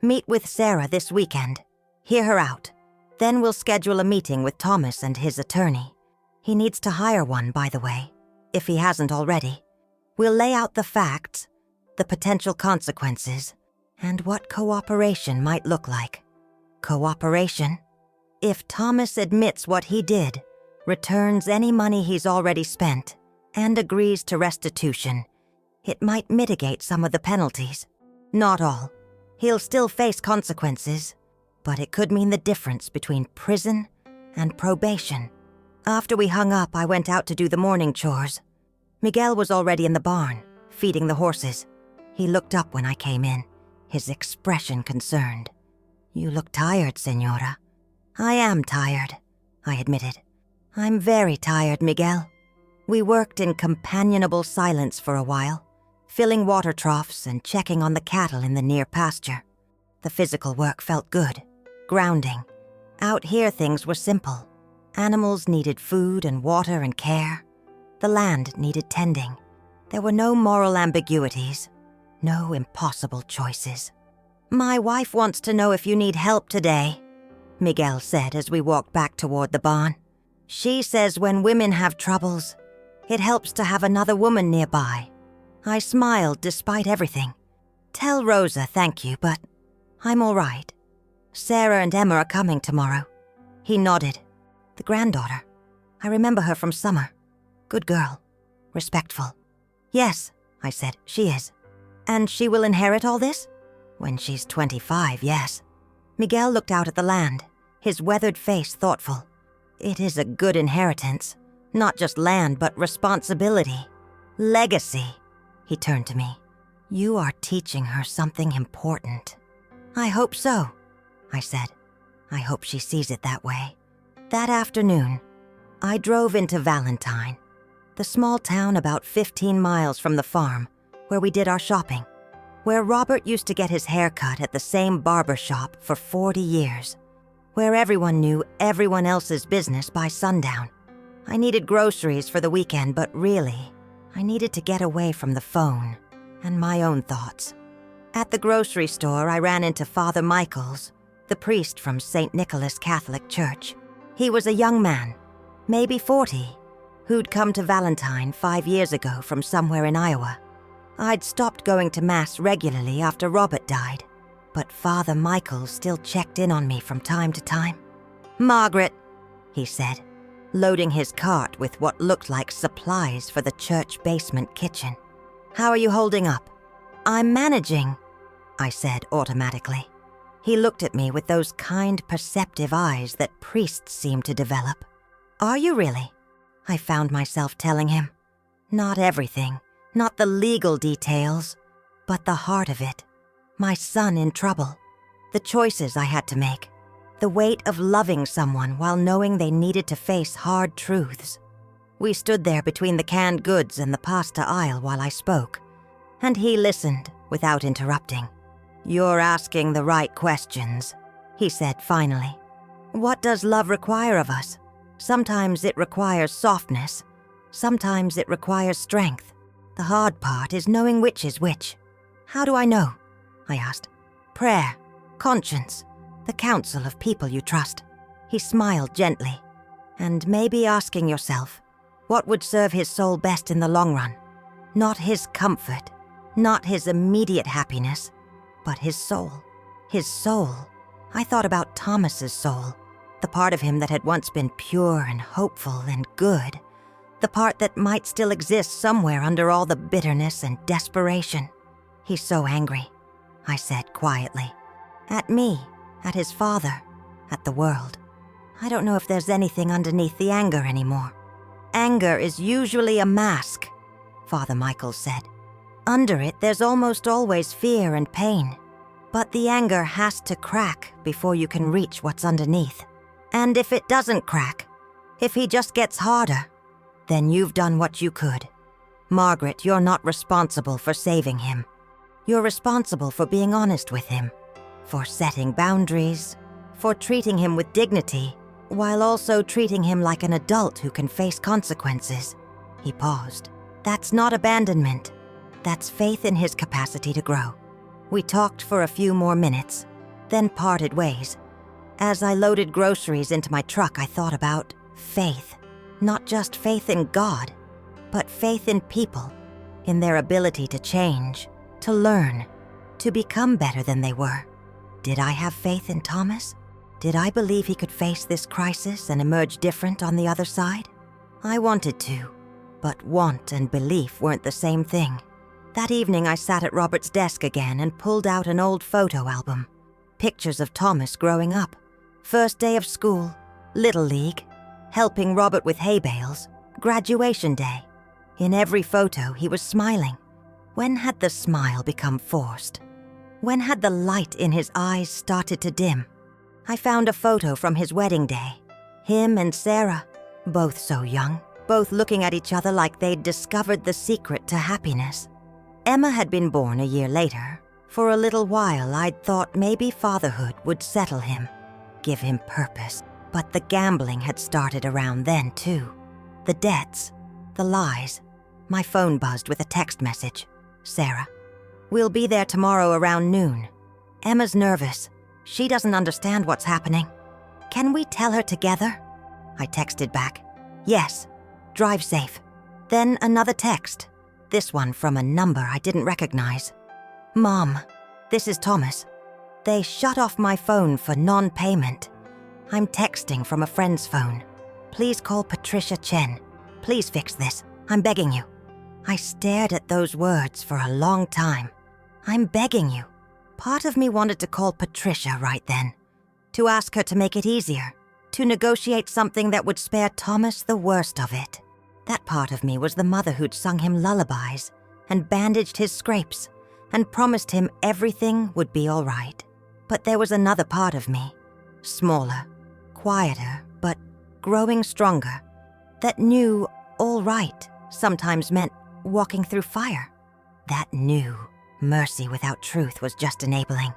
Meet with Sarah this weekend. Hear her out. Then we'll schedule a meeting with Thomas and his attorney. He needs to hire one, by the way, if he hasn't already. We'll lay out the facts, the potential consequences, and what cooperation might look like. Cooperation? If Thomas admits what he did, returns any money he's already spent, and agrees to restitution, it might mitigate some of the penalties. Not all. He'll still face consequences, but it could mean the difference between prison and probation. After we hung up, I went out to do the morning chores. Miguel was already in the barn, feeding the horses. He looked up when I came in, his expression concerned. You look tired, Señora. I am tired, I admitted. I'm very tired, Miguel. We worked in companionable silence for a while, filling water troughs and checking on the cattle in the near pasture. The physical work felt good, grounding. Out here things were simple. Animals needed food and water and care. The land needed tending. There were no moral ambiguities, no impossible choices. My wife wants to know if you need help today, Miguel said as we walked back toward the barn. She says when women have troubles, it helps to have another woman nearby. I smiled despite everything. Tell Rosa thank you, but I'm all right. Sarah and Emma are coming tomorrow. He nodded. The granddaughter. I remember her from summer. Good girl. Respectful. Yes, I said, she is. And she will inherit all this? When she's 25, yes. Miguel looked out at the land, his weathered face thoughtful. It is a good inheritance. Not just land, but responsibility. Legacy. He turned to me. You are teaching her something important. I hope so, I said. I hope she sees it that way. That afternoon, I drove into Valentine, the small town about 15 miles from the farm where we did our shopping, where Robert used to get his hair cut at the same barber shop for 40 years, where everyone knew everyone else's business by sundown. I needed groceries for the weekend, but really, I needed to get away from the phone and my own thoughts. At the grocery store, I ran into Father Michaels, the priest from St. Nicholas Catholic Church. He was a young man, maybe 40, who'd come to Valentine 5 years ago from somewhere in Iowa. I'd stopped going to Mass regularly after Robert died, but Father Michaels still checked in on me from time to time. Margaret, he said, loading his cart with what looked like supplies for the church basement kitchen. How are you holding up? I'm managing, I said automatically. He looked at me with those kind, perceptive eyes that priests seem to develop. Are you really? I found myself telling him. Not everything, not the legal details, but the heart of it. My son in trouble. The choices I had to make. The weight of loving someone while knowing they needed to face hard truths. We stood there between the canned goods and the pasta aisle while I spoke, and he listened without interrupting. You're asking the right questions, he said finally. What does love require of us? Sometimes it requires softness. Sometimes it requires strength. The hard part is knowing which is which. How do I know? I asked. Prayer, conscience, the counsel of people you trust. He smiled gently. And maybe asking yourself, what would serve his soul best in the long run? Not his comfort, not his immediate happiness, but his soul. His soul. I thought about Thomas's soul, the part of him that had once been pure and hopeful and good, the part that might still exist somewhere under all the bitterness and desperation. He's so angry, I said quietly. At me, at his father, at the world. I don't know if there's anything underneath the anger anymore. Anger is usually a mask, Father Michaels said. Under it, there's almost always fear and pain. But the anger has to crack before you can reach what's underneath. And if it doesn't crack, if he just gets harder, then you've done what you could. Margaret, you're not responsible for saving him. You're responsible for being honest with him, for setting boundaries, for treating him with dignity, while also treating him like an adult who can face consequences. He paused. That's not abandonment. That's faith in his capacity to grow. We talked for a few more minutes, then parted ways. As I loaded groceries into my truck, I thought about faith. Not just faith in God, but faith in people, in their ability to change, to learn, to become better than they were. Did I have faith in Thomas? Did I believe he could face this crisis and emerge different on the other side? I wanted to, but want and belief weren't the same thing. That evening I sat at Robert's desk again and pulled out an old photo album. Pictures of Thomas growing up. First day of school, Little League, helping Robert with hay bales, graduation day. In every photo he was smiling. When had the smile become forced? When had the light in his eyes started to dim? I found a photo from his wedding day. Him and Sarah, both so young, both looking at each other like they'd discovered the secret to happiness. Emma had been born a year later. For a little while, I'd thought maybe fatherhood would settle him, give him purpose. But the gambling had started around then, too. The debts, the lies. My phone buzzed with a text message. Sarah, we'll be there tomorrow around noon. Emma's nervous. She doesn't understand what's happening. Can we tell her together? I texted back. Yes. Drive safe. Then another text. This one from a number I didn't recognize. Mom, this is Thomas. They shut off my phone for non-payment. I'm texting from a friend's phone. Please call Patricia Chen. Please fix this. I'm begging you. I stared at those words for a long time. I'm begging you. Part of me wanted to call Patricia right then, to ask her to make it easier, to negotiate something that would spare Thomas the worst of it. That part of me was the mother who'd sung him lullabies and bandaged his scrapes and promised him everything would be all right. But there was another part of me, smaller, quieter, but growing stronger, that knew all right sometimes meant walking through fire. That knew mercy without truth was just enabling.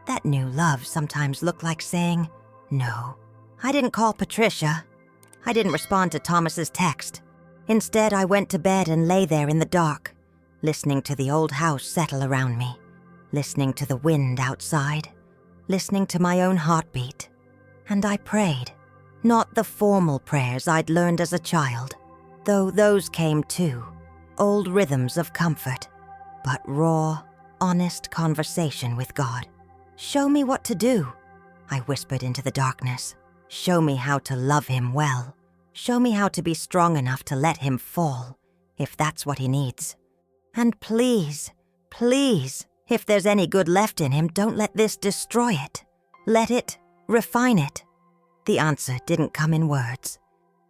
That knew love sometimes looked like saying no. I didn't call Patricia. I didn't respond to Thomas's text. Instead, I went to bed and lay there in the dark, listening to the old house settle around me, listening to the wind outside, listening to my own heartbeat. And I prayed. Not the formal prayers I'd learned as a child, though those came too, old rhythms of comfort, but raw, honest conversation with God. Show me what to do, I whispered into the darkness. Show me how to love him well. Show me how to be strong enough to let him fall, if that's what he needs. And please, please, if there's any good left in him, don't let this destroy it. Let it refine it. The answer didn't come in words.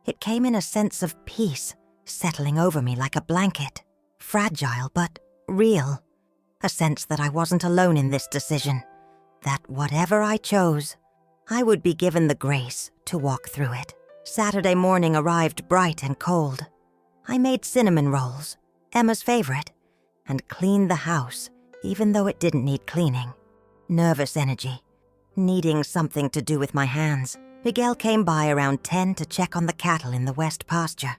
It came in a sense of peace, settling over me like a blanket. Fragile, but real. A sense that I wasn't alone in this decision. That whatever I chose, I would be given the grace to walk through it. Saturday morning arrived bright and cold. I made cinnamon rolls, Emma's favorite, and cleaned the house, even though it didn't need cleaning. Nervous energy, needing something to do with my hands. Miguel came by around 10 to check on the cattle in the west pasture.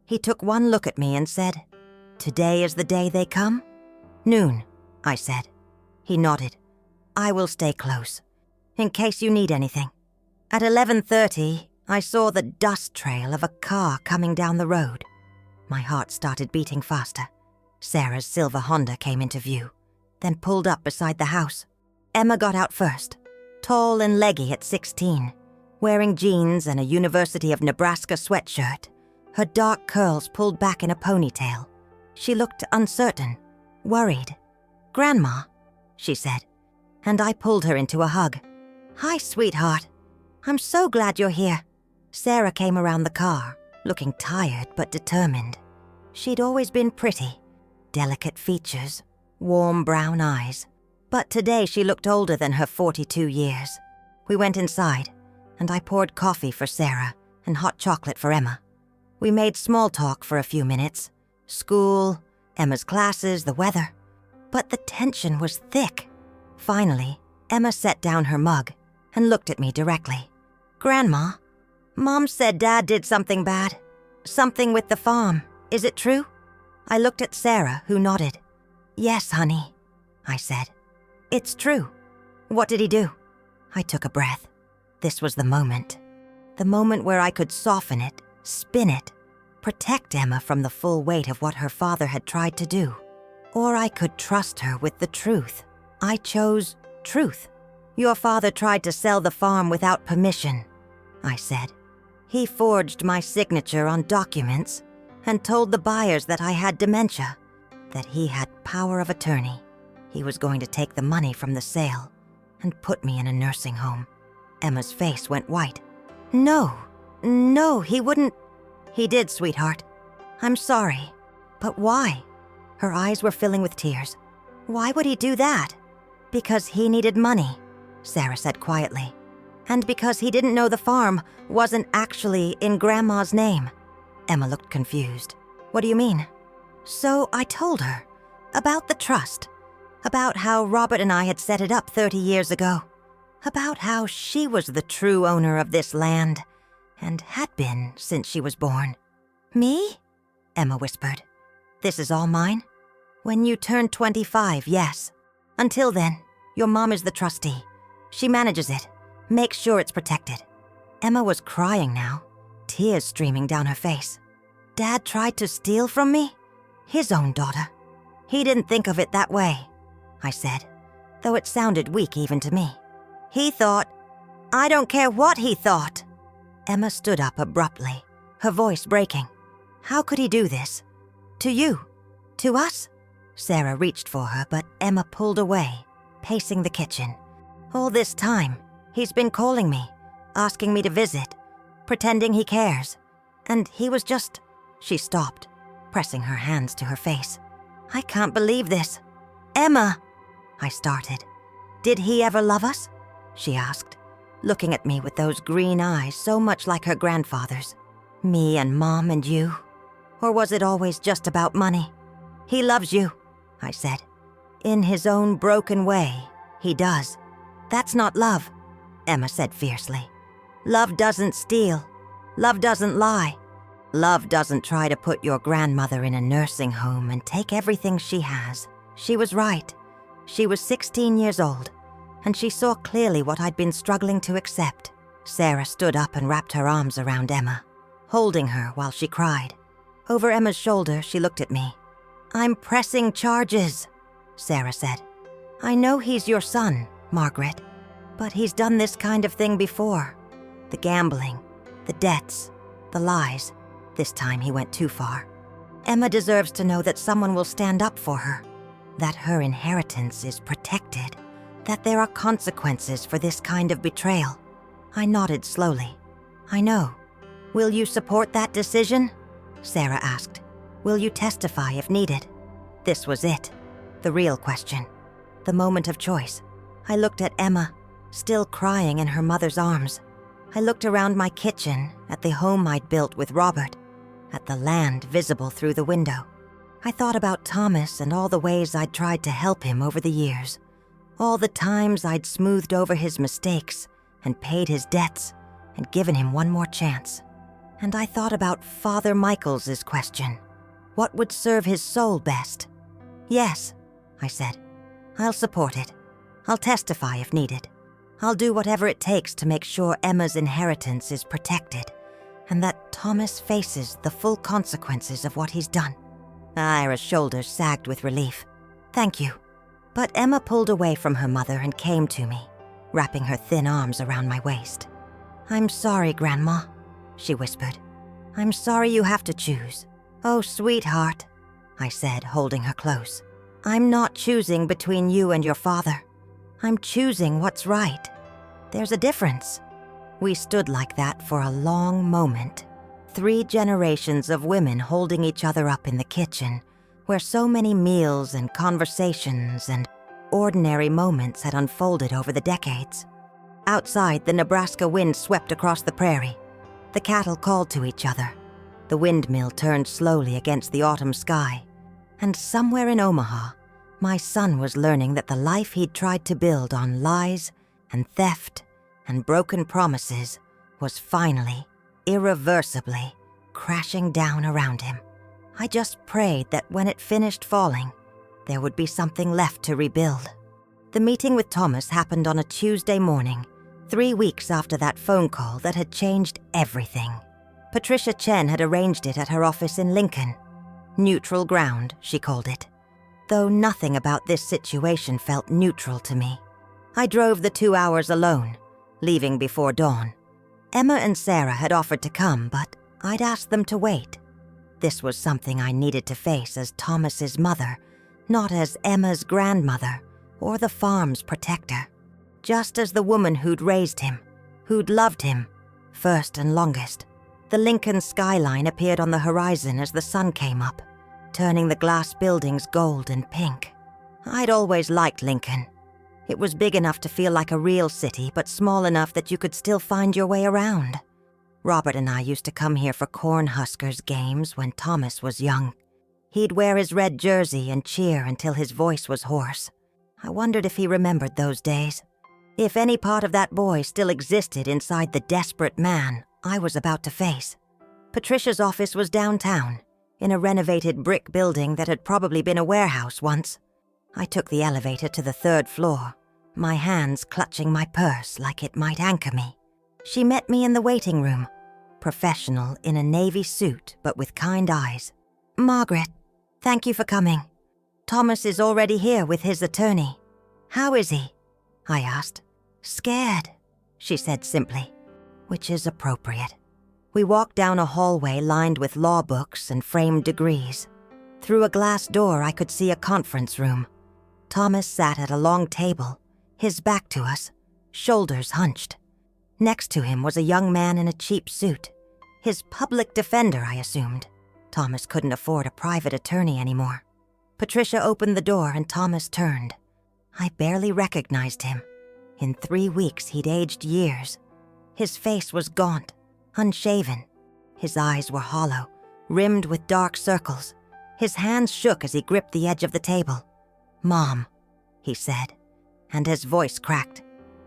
He took one look at me and said, "Today is the day they come?" "Noon," I said. He nodded. "I will stay close, in case you need anything." At 11:30, I saw the dust trail of a car coming down the road. My heart started beating faster. Sarah's silver Honda came into view, then pulled up beside the house. Emma got out first, tall and leggy at 16, wearing jeans and a University of Nebraska sweatshirt, her dark curls pulled back in a ponytail. She looked uncertain, worried. "Grandma," she said, and I pulled her into a hug. "Hi, sweetheart. I'm so glad you're here." Sarah came around the car, looking tired but determined. She'd always been pretty, delicate features, warm brown eyes. But today she looked older than her 42 years. We went inside, and I poured coffee for Sarah and hot chocolate for Emma. We made small talk for a few minutes. School, Emma's classes, the weather. But the tension was thick. Finally, Emma set down her mug and looked at me directly. "Grandma, Mom said Dad did something bad. Something with the farm. Is it true?" I looked at Sarah, who nodded. "Yes, honey," I said. "It's true." "What did he do?" I took a breath. This was the moment. The moment where I could soften it, spin it, protect Emma from the full weight of what her father had tried to do. Or I could trust her with the truth. I chose truth. "Your father tried to sell the farm without permission," I said. "He forged my signature on documents and told the buyers that I had dementia, that he had power of attorney. He was going to take the money from the sale and put me in a nursing home." Emma's face went white. No, he wouldn't." "He did, sweetheart. I'm sorry. But why?" Her eyes were filling with tears. "Why would he do that?" "Because he needed money," Sarah said quietly. "And because he didn't know the farm wasn't actually in Grandma's name." Emma looked confused. "What do you mean?" "So I told her about the trust, about how Robert and I had set it up 30 years ago, about how she was the true owner of this land and had been since she was born." "Me?" Emma whispered. "This is all mine?" "When you turn 25, yes. Until then, your mom is the trustee. She manages it, makes sure it's protected." Emma was crying now, tears streaming down her face. "Dad tried to steal from me? His own daughter. He didn't think of it that way," I said, though it sounded weak even to me. "He thought—" "I don't care what he thought." Emma stood up abruptly, her voice breaking. "How could he do this? To you? To us?" Sarah reached for her, but Emma pulled away, pacing the kitchen. "All this time, he's been calling me, asking me to visit, pretending he cares. And he was just—" She stopped, pressing her hands to her face. "I can't believe this. Emma!" I started. "Did he ever love us?" she asked, looking at me with those green eyes so much like her grandfather's. "Me and Mom and you? Or was it always just about money?" "He loves you," I said. "In his own broken way, he does." "That's not love," Emma said fiercely. "Love doesn't steal. Love doesn't lie. Love doesn't try to put your grandmother in a nursing home and take everything she has." She was right. She was 16 years old, and she saw clearly what I'd been struggling to accept. Sarah stood up and wrapped her arms around Emma, holding her while she cried. Over Emma's shoulder, she looked at me. "I'm pressing charges," Sarah said. "I know he's your son, Margaret, but he's done this kind of thing before. The gambling, the debts, the lies. This time he went too far. Emma deserves to know that someone will stand up for her, that her inheritance is protected, that there are consequences for this kind of betrayal." I nodded slowly. "I know. Will you support that decision?" Sarah asked. "Will you testify if needed?" This was it, the real question, the moment of choice. I looked at Emma, still crying in her mother's arms. I looked around my kitchen, at the home I'd built with Robert, at the land visible through the window. I thought about Thomas and all the ways I'd tried to help him over the years, all the times I'd smoothed over his mistakes and paid his debts and given him one more chance. And I thought about Father Michaels's question. What would serve his soul best? "Yes," I said. "I'll support it. I'll testify if needed. I'll do whatever it takes to make sure Emma's inheritance is protected and that Thomas faces the full consequences of what he's done." Ira's shoulders sagged with relief. "Thank you." But Emma pulled away from her mother and came to me, wrapping her thin arms around my waist. "I'm sorry, Grandma," she whispered. "I'm sorry you have to choose." "Oh, sweetheart," I said, holding her close. "I'm not choosing between you and your father. I'm choosing what's right. There's a difference." We stood like that for a long moment, 3 generations of women holding each other up in the kitchen, where so many meals and conversations and ordinary moments had unfolded over the decades. Outside, the Nebraska wind swept across the prairie. The cattle called to each other. The windmill turned slowly against the autumn sky. And somewhere in Omaha, my son was learning that the life he'd tried to build on lies and theft and broken promises was finally, irreversibly, crashing down around him. I just prayed that when it finished falling, there would be something left to rebuild. The meeting with Thomas happened on a Tuesday morning, 3 weeks after that phone call that had changed everything. Patricia Chen had arranged it at her office in Lincoln. Neutral ground, she called it. Though nothing about this situation felt neutral to me. I drove the 2 hours alone, leaving before dawn. Emma and Sarah had offered to come, but I'd asked them to wait. This was something I needed to face as Thomas's mother, not as Emma's grandmother or the farm's protector. Just as the woman who'd raised him, who'd loved him, first and longest. The Lincoln skyline appeared on the horizon as the sun came up, turning the glass buildings gold and pink. I'd always liked Lincoln. It was big enough to feel like a real city, but small enough that you could still find your way around. Robert and I used to come here for Cornhuskers games when Thomas was young. He'd wear his red jersey and cheer until his voice was hoarse. I wondered if he remembered those days. If any part of that boy still existed inside the desperate man I was about to face. Patricia's office was downtown, in a renovated brick building that had probably been a warehouse once. I took the elevator to the 3rd floor, my hands clutching my purse like it might anchor me. She met me in the waiting room, professional in a navy suit but with kind eyes. "Margaret, thank you for coming. Thomas is already here with his attorney. How is he?" I asked. "Scared," she said simply, which is appropriate. We walked down a hallway lined with law books and framed degrees. Through a glass door, I could see a conference room. Thomas sat at a long table, his back to us, shoulders hunched. Next to him was a young man in a cheap suit. His public defender, I assumed. Thomas couldn't afford a private attorney anymore. Patricia opened the door and Thomas turned. I barely recognized him. In 3 weeks, he'd aged years. His face was gaunt, unshaven. His eyes were hollow, rimmed with dark circles. His hands shook as he gripped the edge of the table. "Mom," he said, and his voice cracked.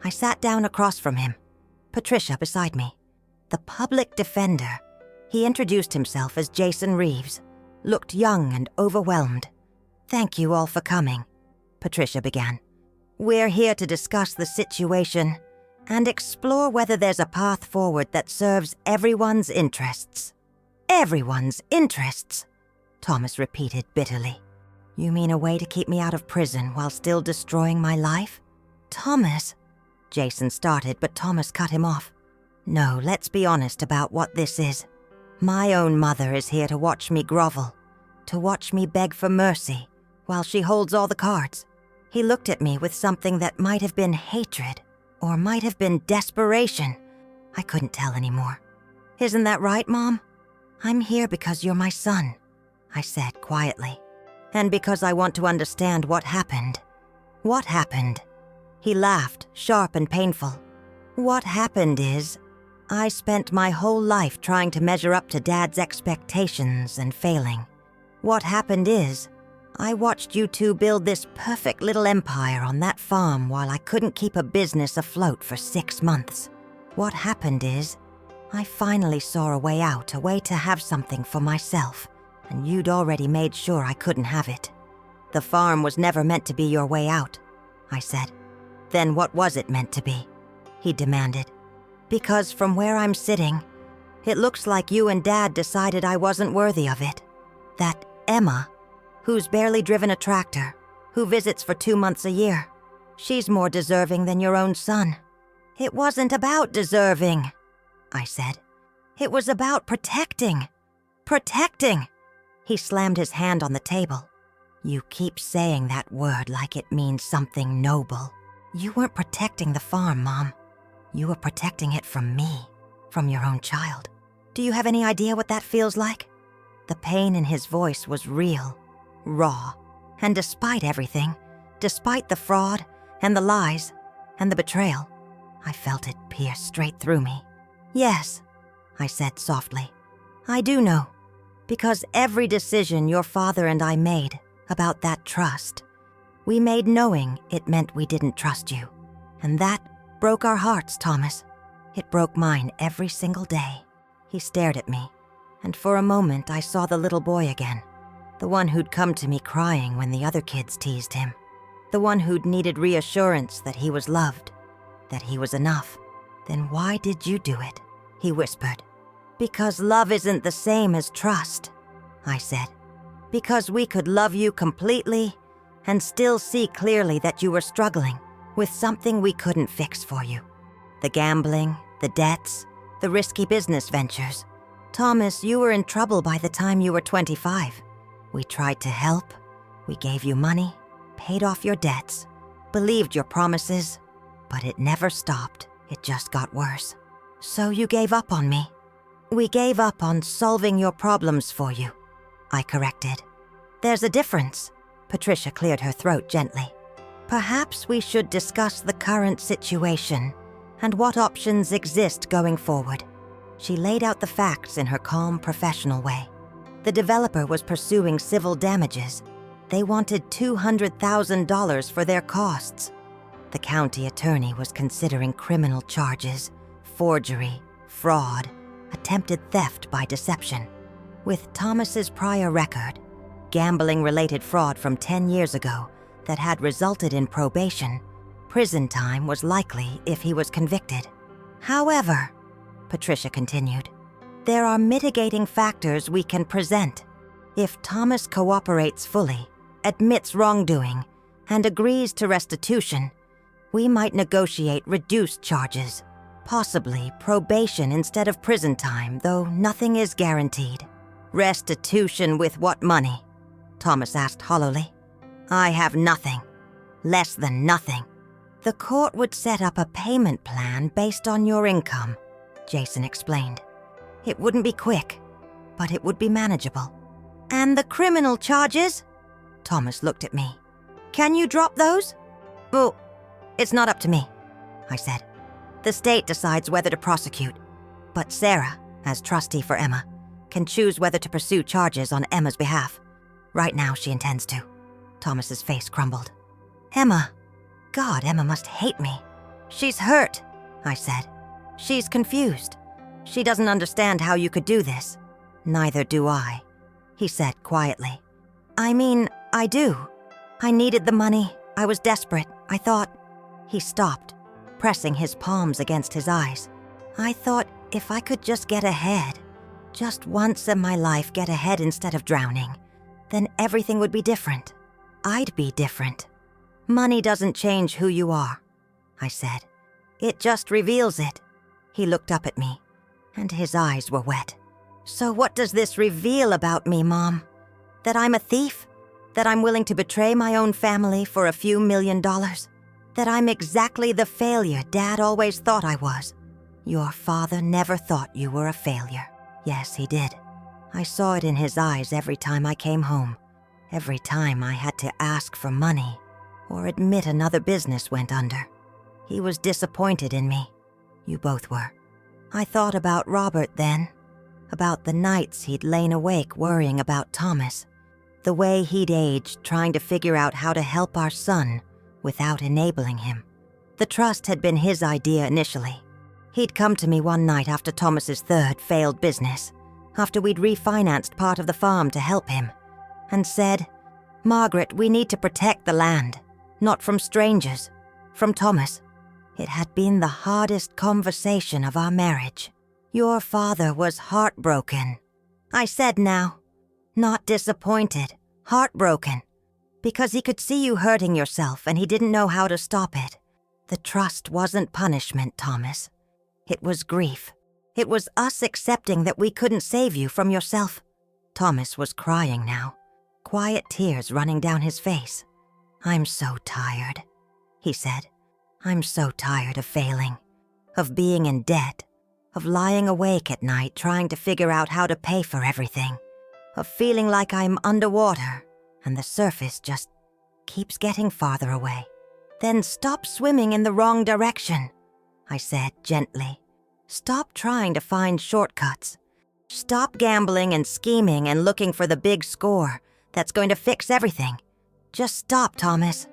I sat down across from him, Patricia beside me. The public defender. He introduced himself as Jason Reeves, looked young and overwhelmed. "Thank you all for coming," Patricia began. "We're here to discuss the situation and explore whether there's a path forward that serves everyone's interests." "Everyone's interests," Thomas repeated bitterly. "You mean a way to keep me out of prison while still destroying my life?" "Thomas," Jason started, but Thomas cut him off. "No, let's be honest about what this is. My own mother is here to watch me grovel, to watch me beg for mercy, while she holds all the cards." He looked at me with something that might have been hatred, or might have been desperation. I couldn't tell anymore. "Isn't that right, Mom? I'm here because you're my son," I said quietly. "And because I want to understand what happened." "What happened?" He laughed, sharp and painful. "What happened is, I spent my whole life trying to measure up to Dad's expectations and failing. What happened is, I watched you two build this perfect little empire on that farm while I couldn't keep a business afloat for 6 months. What happened is, I finally saw a way out, a way to have something for myself, and you'd already made sure I couldn't have it. The farm was never meant to be your way out," I said. "Then what was it meant to be?" he demanded. "Because from where I'm sitting, it looks like you and Dad decided I wasn't worthy of it. That Emma, who's barely driven a tractor, who visits for 2 months a year, she's more deserving than your own son." "It wasn't about deserving," I said. "It was about protecting. Protecting!" He slammed his hand on the table. "You keep saying that word like it means something noble. You weren't protecting the farm, Mom. You were protecting it from me, from your own child. Do you have any idea what that feels like?" The pain in his voice was real, raw, and despite everything, despite the fraud and the lies and the betrayal, I felt it pierce straight through me. "Yes," I said softly. "I do know, because every decision your father and I made about that trust, we made knowing it meant we didn't trust you. And that broke our hearts, Thomas. It broke mine every single day." He stared at me. And for a moment, I saw the little boy again. The one who'd come to me crying when the other kids teased him. The one who'd needed reassurance that he was loved, that he was enough. "Then why did you do it?" he whispered. "Because love isn't the same as trust," I said. "Because we could love you completely and still see clearly that you were struggling with something we couldn't fix for you. The gambling, the debts, the risky business ventures. Thomas, you were in trouble by the time you were 25. We tried to help. We gave you money, paid off your debts, believed your promises, but it never stopped. It just got worse. So you gave up on me. We gave up on solving your problems for you," I corrected. "There's a difference." Patricia cleared her throat gently. "Perhaps we should discuss the current situation and what options exist going forward." She laid out the facts in her calm, professional way. The developer was pursuing civil damages. They wanted $200,000 for their costs. The county attorney was considering criminal charges, forgery, fraud, attempted theft by deception. With Thomas's prior record, gambling-related fraud from 10 years ago that had resulted in probation, prison time was likely if he was convicted. "However," Patricia continued, "there are mitigating factors we can present. If Thomas cooperates fully, admits wrongdoing, and agrees to restitution, we might negotiate reduced charges, possibly probation instead of prison time, though nothing is guaranteed." "Restitution with what money?" Thomas asked hollowly. "I have nothing. Less than nothing." "The court would set up a payment plan based on your income," Jason explained. "It wouldn't be quick, but it would be manageable." "And the criminal charges?" Thomas looked at me. "Can you drop those?" "Oh, it's not up to me," I said. "The state decides whether to prosecute, but Sarah, as trustee for Emma, can choose whether to pursue charges on Emma's behalf. Right now, she intends to." Thomas's face crumbled. "Emma. God, Emma must hate me." "She's hurt," I said. "She's confused. She doesn't understand how you could do this." "Neither do I," he said quietly. "I mean, I do. I needed the money. I was desperate. I thought..." He stopped, pressing his palms against his eyes. "I thought if I could just get ahead, just once in my life get ahead instead of drowning, then everything would be different. I'd be different. Money doesn't change who you are," I said. "It just reveals it." He looked up at me, and his eyes were wet. "So what does this reveal about me, Mom? That I'm a thief? That I'm willing to betray my own family for a few $1 million? That I'm exactly the failure Dad always thought I was? Your father never thought you were a failure." "Yes, he did. I saw it in his eyes every time I came home, every time I had to ask for money or admit another business went under. He was disappointed in me. You both were. I thought about Robert then, about the nights he'd lain awake worrying about Thomas, the way he'd aged trying to figure out how to help our son without enabling him. The trust had been his idea initially. He'd come to me one night after Thomas's third failed business, after we'd refinanced part of the farm to help him, and said, "Margaret, we need to protect the land, not from strangers, from Thomas." It had been the hardest conversation of our marriage. "Your father was heartbroken," I said now. "Not disappointed, heartbroken, because he could see you hurting yourself and he didn't know how to stop it. The trust wasn't punishment, Thomas. It was grief. It was us accepting that we couldn't save you from yourself." Thomas was crying now, quiet tears running down his face. "I'm so tired," he said. "I'm so tired of failing, of being in debt, of lying awake at night trying to figure out how to pay for everything, of feeling like I'm underwater and the surface just keeps getting farther away." "Then stop swimming in the wrong direction," I said gently. "Stop trying to find shortcuts. Stop gambling and scheming and looking for the big score that's going to fix everything. Just stop, Thomas."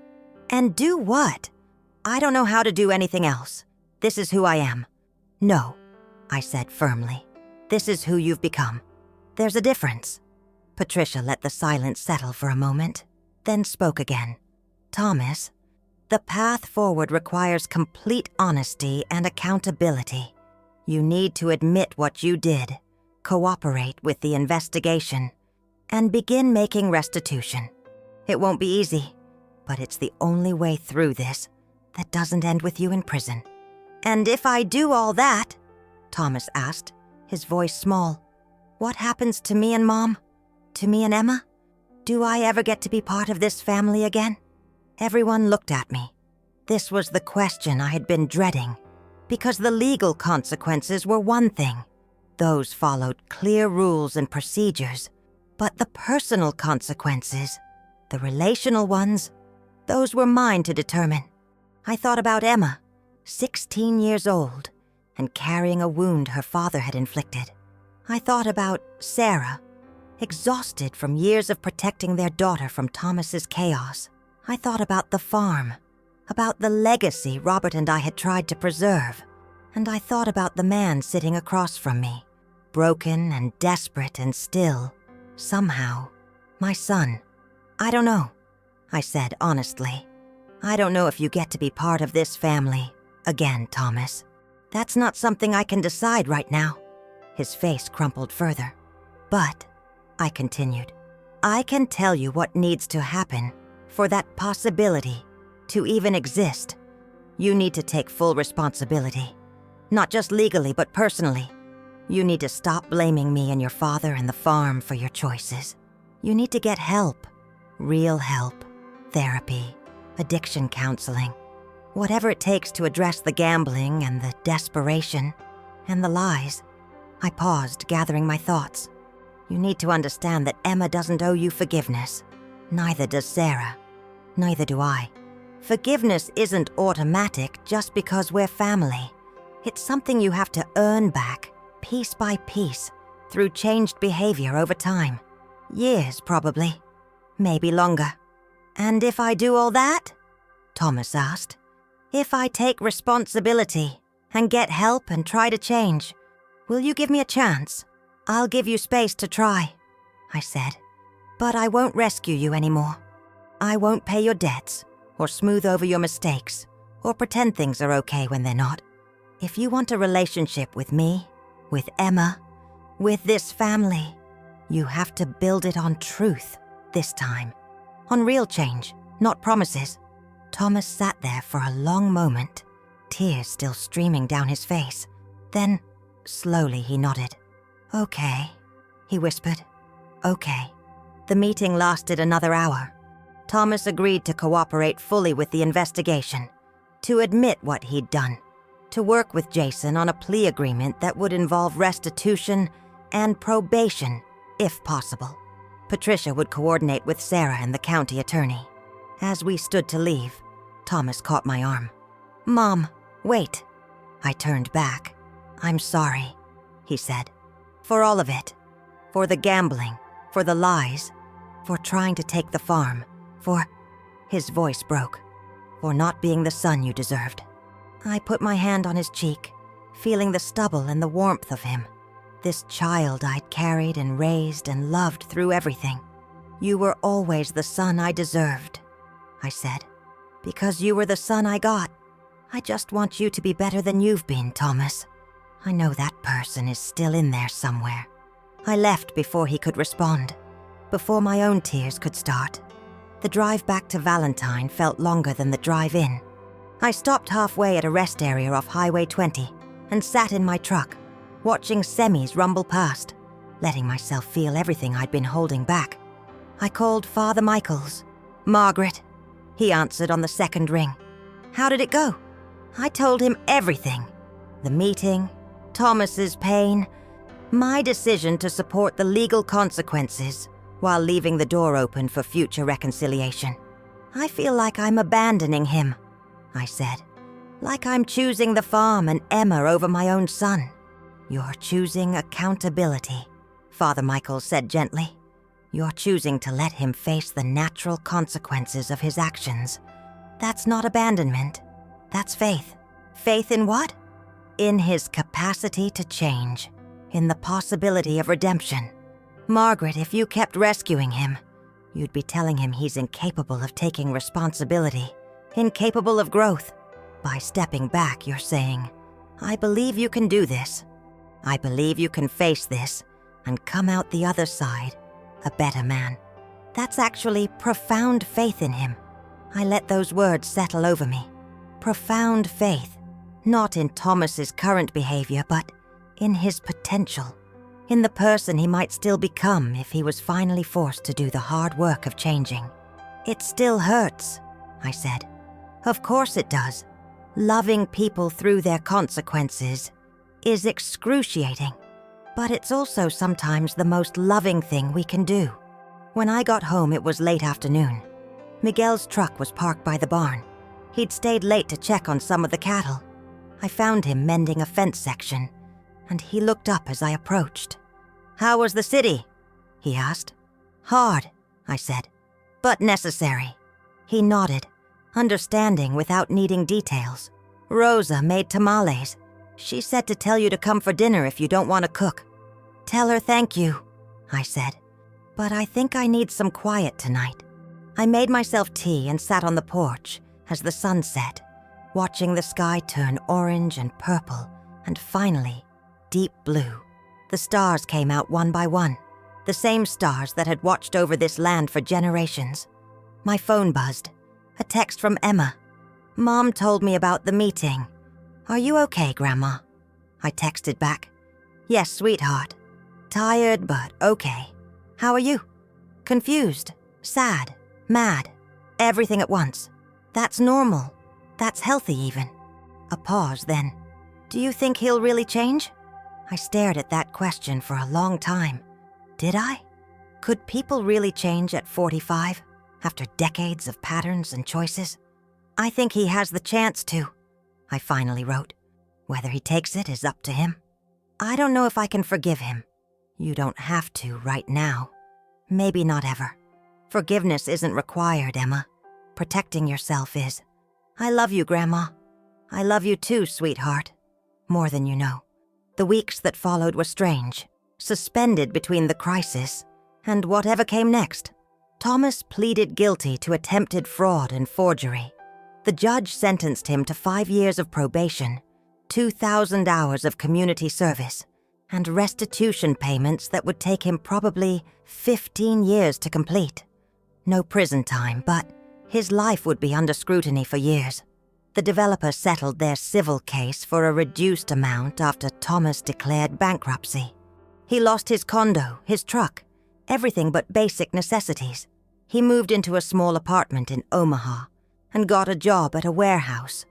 "And do what?" "I don't know how to do anything else. This is who I am." "No," I said firmly. "This is who you've become. There's a difference." Patricia let the silence settle for a moment, then spoke again. "Thomas, the path forward requires complete honesty and accountability. You need to admit what you did, cooperate with the investigation, and begin making restitution. It won't be easy, but it's the only way through this that doesn't end with you in prison." "And if I do all that," Thomas asked, his voice small, "what happens to me and Mom? To me and Emma? Do I ever get to be part of this family again?" Everyone looked at me. This was the question I had been dreading, because the legal consequences were one thing. Those followed clear rules and procedures. But the personal consequences, the relational ones, those were mine to determine. I thought about Emma, 16 years old, and carrying a wound her father had inflicted. I thought about Sarah, exhausted from years of protecting their daughter from Thomas's chaos. I thought about the farm, about the legacy Robert and I had tried to preserve. And I thought about the man sitting across from me, broken and desperate and still, somehow, my son. "I don't know," I said honestly. "I don't know if you get to be part of this family again, Thomas. That's not something I can decide right now." His face crumpled further. "But," I continued, "I can tell you what needs to happen for that possibility to even exist. You need to take full responsibility, not just legally but personally. You need to stop blaming me and your father and the farm for your choices. You need to get help, real help, therapy, addiction counseling, whatever it takes to address the gambling and the desperation and the lies." I paused, gathering my thoughts. "You need to understand that Emma doesn't owe you forgiveness. Neither does Sarah. Neither do I. Forgiveness isn't automatic just because we're family. It's something you have to earn back, piece by piece, through changed behavior over time. Years, probably. Maybe longer." "And if I do all that?" Thomas asked. "If I take responsibility and get help and try to change, will you give me a chance?" "I'll give you space to try," I said. "But I won't rescue you anymore. I won't pay your debts, or smooth over your mistakes, or pretend things are okay when they're not. If you want a relationship with me, with Emma, with this family, you have to build it on truth this time. On real change, not promises." Thomas sat there for a long moment, tears still streaming down his face. Then, slowly he nodded. "Okay," he whispered. "Okay." The meeting lasted another hour. Thomas agreed to cooperate fully with the investigation, to admit what he'd done, to work with Jason on a plea agreement that would involve restitution and probation, if possible. Patricia would coordinate with Sarah and the county attorney. As we stood to leave, Thomas caught my arm. "Mom, wait." I turned back. "I'm sorry," he said. "For all of it. For the gambling, for the lies, for trying to take the farm, for..." His voice broke. "For not being the son you deserved." I put my hand on his cheek, feeling the stubble and the warmth of him. This child I'd carried and raised and loved through everything. "You were always the son I deserved," I said. "Because you were the son I got. I just want you to be better than you've been, Thomas. I know that person is still in there somewhere." I left before he could respond, before my own tears could start. The drive back to Valentine felt longer than the drive in. I stopped halfway at a rest area off Highway 20 and sat in my truck, watching semis rumble past, letting myself feel everything I'd been holding back. I called Father Michaels. "Margaret," he answered on the second ring. "How did it go?" I told him everything. The meeting, Thomas's pain, my decision to support the legal consequences while leaving the door open for future reconciliation. "I feel like I'm abandoning him," I said. "Like I'm choosing the farm and Emma over my own son." "You're choosing accountability," Father Michaels said gently. "You're choosing to let him face the natural consequences of his actions. That's not abandonment. That's faith." "Faith in what?" "In his capacity to change. In the possibility of redemption. Margaret, if you kept rescuing him, you'd be telling him he's incapable of taking responsibility, incapable of growth. By stepping back, you're saying, I believe you can do this. I believe you can face this and come out the other side a better man. That's actually profound faith in him. I let those words settle over me. Profound faith, not in Thomas's current behavior, but in his potential, in the person he might still become if he was finally forced to do the hard work of changing. It still hurts, I said. Of course it does. Loving people through their consequences is excruciating, but it's also sometimes the most loving thing we can do. When I got home, it was late afternoon. Miguel's truck was parked by the barn. He'd stayed late to check on some of the cattle. I found him mending a fence section, and he looked up as I approached. How was the city? He asked. Hard, I said, but necessary. He nodded, understanding without needing details. Rosa made tamales. She said to tell you to come for dinner if you don't want to cook. Tell her thank you, I said, but I think I need some quiet tonight. I made myself tea and sat on the porch as the sun set, watching the sky turn orange and purple and finally deep blue. The stars came out one by one, the same stars that had watched over this land for generations. My phone buzzed. A text from Emma. Mom told me about the meeting. Are you okay, Grandma? I texted back. Yes, sweetheart. Tired, but okay. How are you? Confused, sad, mad, everything at once. That's normal. That's healthy even. A pause then. Do you think he'll really change? I stared at that question for a long time. Did I? Could people really change at 45? After decades of patterns and choices? I think he has the chance to, I finally wrote. Whether he takes it is up to him. I don't know if I can forgive him. You don't have to right now. Maybe not ever. Forgiveness isn't required, Emma. Protecting yourself is. I love you, Grandma. I love you too, sweetheart. More than you know. The weeks that followed were strange, suspended between the crisis and whatever came next. Thomas pleaded guilty to attempted fraud and forgery. The judge sentenced him to 5 years of probation, 2,000 hours of community service, and restitution payments that would take him probably 15 years to complete. No prison time, but his life would be under scrutiny for years. The developer settled their civil case for a reduced amount after Thomas declared bankruptcy. He lost his condo, his truck, everything but basic necessities. He moved into a small apartment in Omaha and got a job at a warehouse.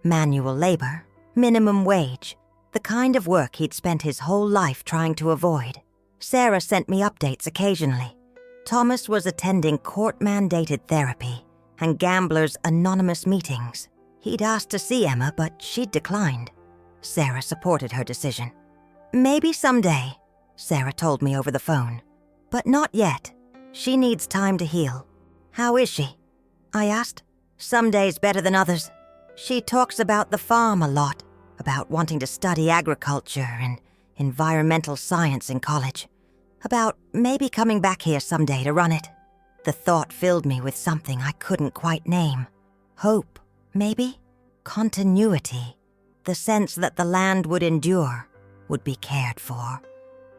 Manual labor, minimum wage, the kind of work he'd spent his whole life trying to avoid. Sarah sent me updates occasionally. Thomas was attending court-mandated therapy and Gamblers Anonymous meetings. He'd asked to see Emma, but she'd declined. Sarah supported her decision. Maybe someday, Sarah told me over the phone. But not yet. She needs time to heal. How is she? I asked. Some days better than others. She talks about the farm a lot, about wanting to study agriculture and environmental science in college, about maybe coming back here someday to run it. The thought filled me with something I couldn't quite name. Hope, maybe? Continuity. The sense that the land would endure, would be cared for,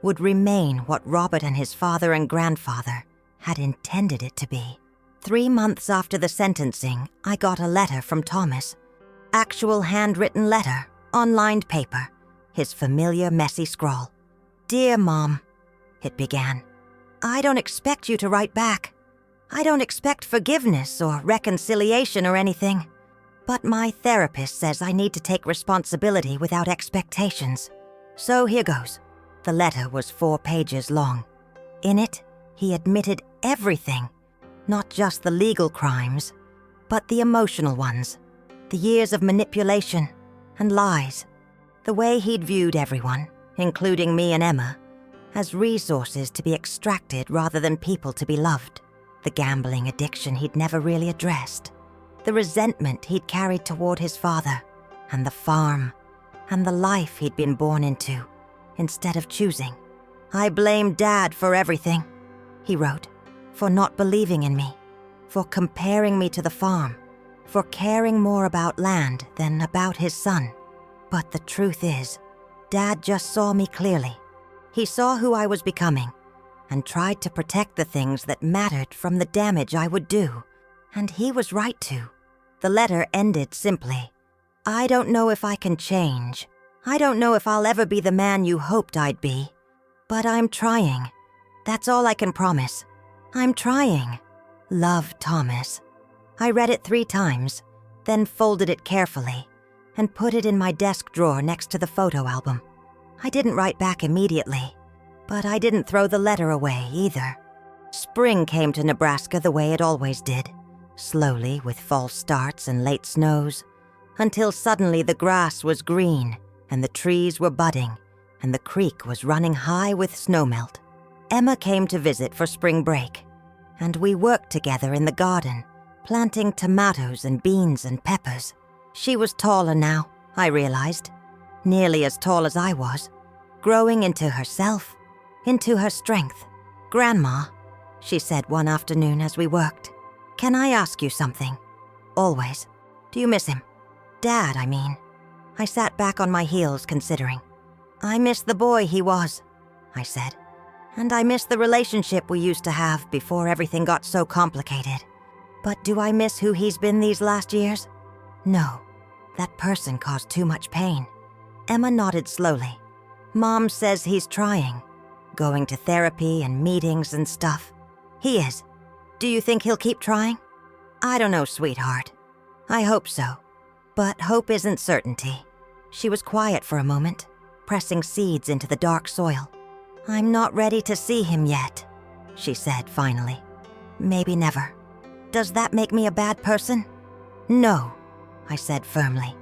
would remain what Robert and his father and grandfather had intended it to be. 3 months after the sentencing, I got a letter from Thomas. Actual handwritten letter, on lined paper, his familiar messy scrawl. Dear Mom, it began. I don't expect you to write back. I don't expect forgiveness or reconciliation or anything. But my therapist says I need to take responsibility without expectations. So here goes. The letter was 4 pages long. In it, he admitted everything. Not just the legal crimes, but the emotional ones. The years of manipulation and lies. The way he'd viewed everyone, including me and Emma, as resources to be extracted rather than people to be loved. The gambling addiction he'd never really addressed. The resentment he'd carried toward his father, and the farm, and the life he'd been born into, instead of choosing. I blame Dad for everything, he wrote, for not believing in me, for comparing me to the farm, for caring more about land than about his son. But the truth is, Dad just saw me clearly. He saw who I was becoming and tried to protect the things that mattered from the damage I would do. And he was right to. The letter ended simply, "I don't know if I can change. I don't know if I'll ever be the man you hoped I'd be. But I'm trying. That's all I can promise. I'm trying. Love, Thomas." I read it 3 times, then folded it carefully and put it in my desk drawer next to the photo album. I didn't write back immediately, but I didn't throw the letter away either. Spring came to Nebraska the way it always did, slowly with false starts and late snows, until suddenly the grass was green and the trees were budding and the creek was running high with snowmelt. Emma came to visit for spring break, and we worked together in the garden, planting tomatoes and beans and peppers. She was taller now, I realized, nearly as tall as I was, growing into herself, into her strength. "Grandma," she said one afternoon as we worked, "can I ask you something?" "Always. Do you miss him?" "Dad, I mean." I sat back on my heels considering. "I miss the boy he was," I said. "And I miss the relationship we used to have before everything got so complicated. But do I miss who he's been these last years? No. That person caused too much pain." Emma nodded slowly. "Mom says he's trying, going to therapy and meetings and stuff." "He is. Do you think he'll keep trying?" "I don't know, sweetheart. I hope so. But hope isn't certainty." She was quiet for a moment, pressing seeds into the dark soil. "I'm not ready to see him yet," she said finally. "Maybe never. Does that make me a bad person?" "No," I said firmly.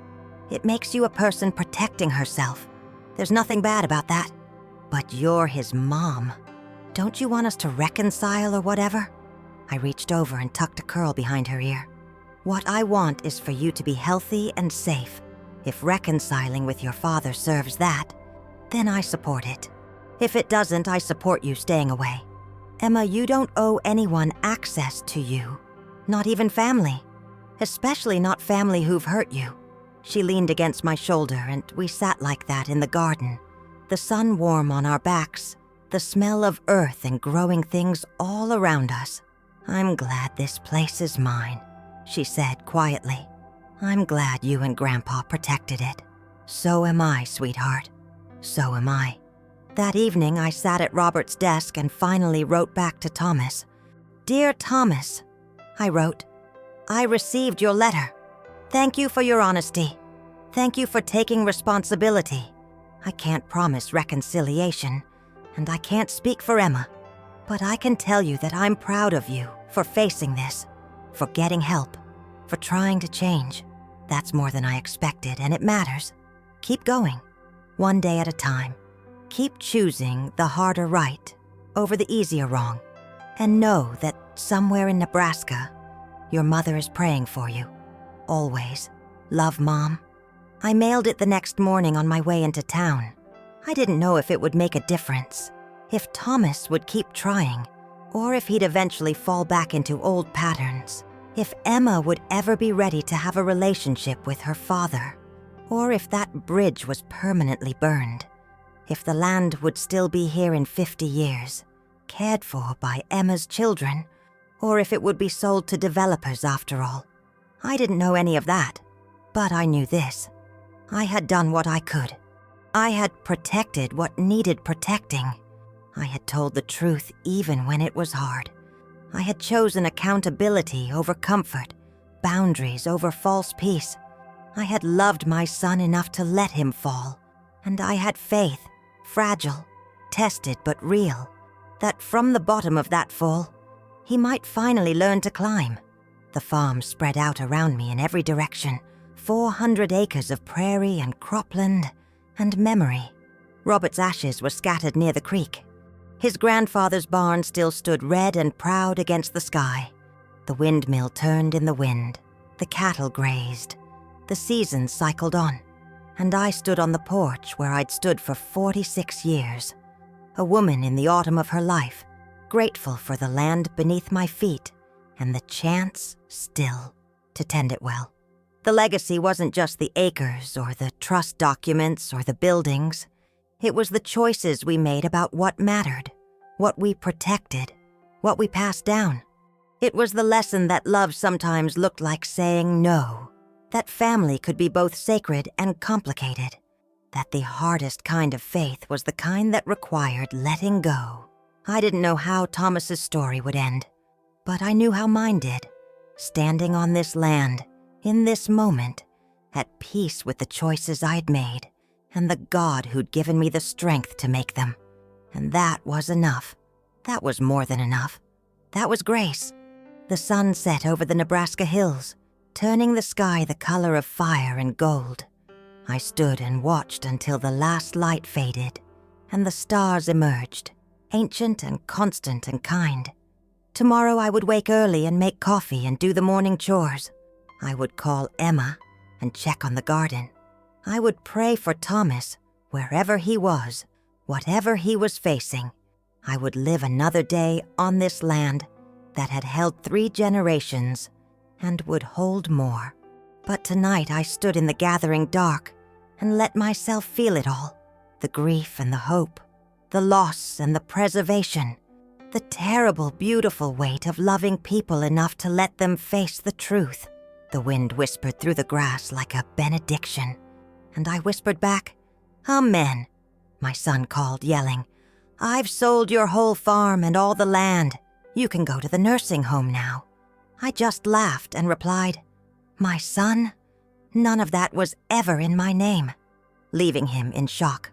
"It makes you a person protecting herself. There's nothing bad about that. But you're his mom. Don't you want us to reconcile or whatever?" I reached over and tucked a curl behind her ear. "What I want is for you to be healthy and safe. If reconciling with your father serves that, then I support it. If it doesn't, I support you staying away. Emma, you don't owe anyone access to you. Not even family. Especially not family who've hurt you." She leaned against my shoulder and we sat like that in the garden, the sun warm on our backs, the smell of earth and growing things all around us. "I'm glad this place is mine," she said quietly. "I'm glad you and Grandpa protected it. So am I, sweetheart. So am I." That evening, I sat at Robert's desk and finally wrote back to Thomas. "Dear Thomas," I wrote, "I received your letter. Thank you for your honesty. Thank you for taking responsibility. I can't promise reconciliation, and I can't speak for Emma, but I can tell you that I'm proud of you for facing this, for getting help, for trying to change. That's more than I expected, and it matters. Keep going, one day at a time. Keep choosing the harder right over the easier wrong, and know that somewhere in Nebraska, your mother is praying for you. Always. Love, Mom." I mailed it the next morning on my way into town. I didn't know if it would make a difference, if Thomas would keep trying, or if he'd eventually fall back into old patterns, if Emma would ever be ready to have a relationship with her father, or if that bridge was permanently burned, if the land would still be here in 50 years, cared for by Emma's children, or if it would be sold to developers after all. I didn't know any of that, but I knew this. I had done what I could. I had protected what needed protecting. I had told the truth even when it was hard. I had chosen accountability over comfort, boundaries over false peace. I had loved my son enough to let him fall, and I had faith, fragile, tested but real, that from the bottom of that fall, he might finally learn to climb. The farm spread out around me in every direction, 400 acres of prairie and cropland and memory. Robert's ashes were scattered near the creek. His grandfather's barn still stood red and proud against the sky. The windmill turned in the wind. The cattle grazed. The seasons cycled on. And I stood on the porch where I'd stood for 46 years. a woman in the autumn of her life, grateful for the land beneath my feet and the chance, still, to tend it well. The legacy wasn't just the acres or the trust documents or the buildings. It was the choices we made about what mattered, what we protected, what we passed down. It was the lesson that love sometimes looked like saying no, that family could be both sacred and complicated, that the hardest kind of faith was the kind that required letting go. I didn't know how Thomas's story would end, but I knew how mine did, standing on this land, in this moment, at peace with the choices I'd made and the God who'd given me the strength to make them. And that was enough. That was more than enough. That was grace. The sun set over the Nebraska hills, turning the sky the color of fire and gold. I stood and watched until the last light faded and the stars emerged, ancient and constant and kind. Tomorrow I would wake early and make coffee and do the morning chores. I would call Emma and check on the garden. I would pray for Thomas, wherever he was, whatever he was facing. I would live another day on this land that had held 3 generations and would hold more. But tonight I stood in the gathering dark and let myself feel it all, the grief and the hope, the loss and the preservation, the terrible, beautiful weight of loving people enough to let them face the truth. The wind whispered through the grass like a benediction, and I whispered back, "Amen." My son called, yelling, "I've sold your whole farm and all the land. You can go to the nursing home now." I just laughed and replied, "My son? None of that was ever in my name," leaving him in shock.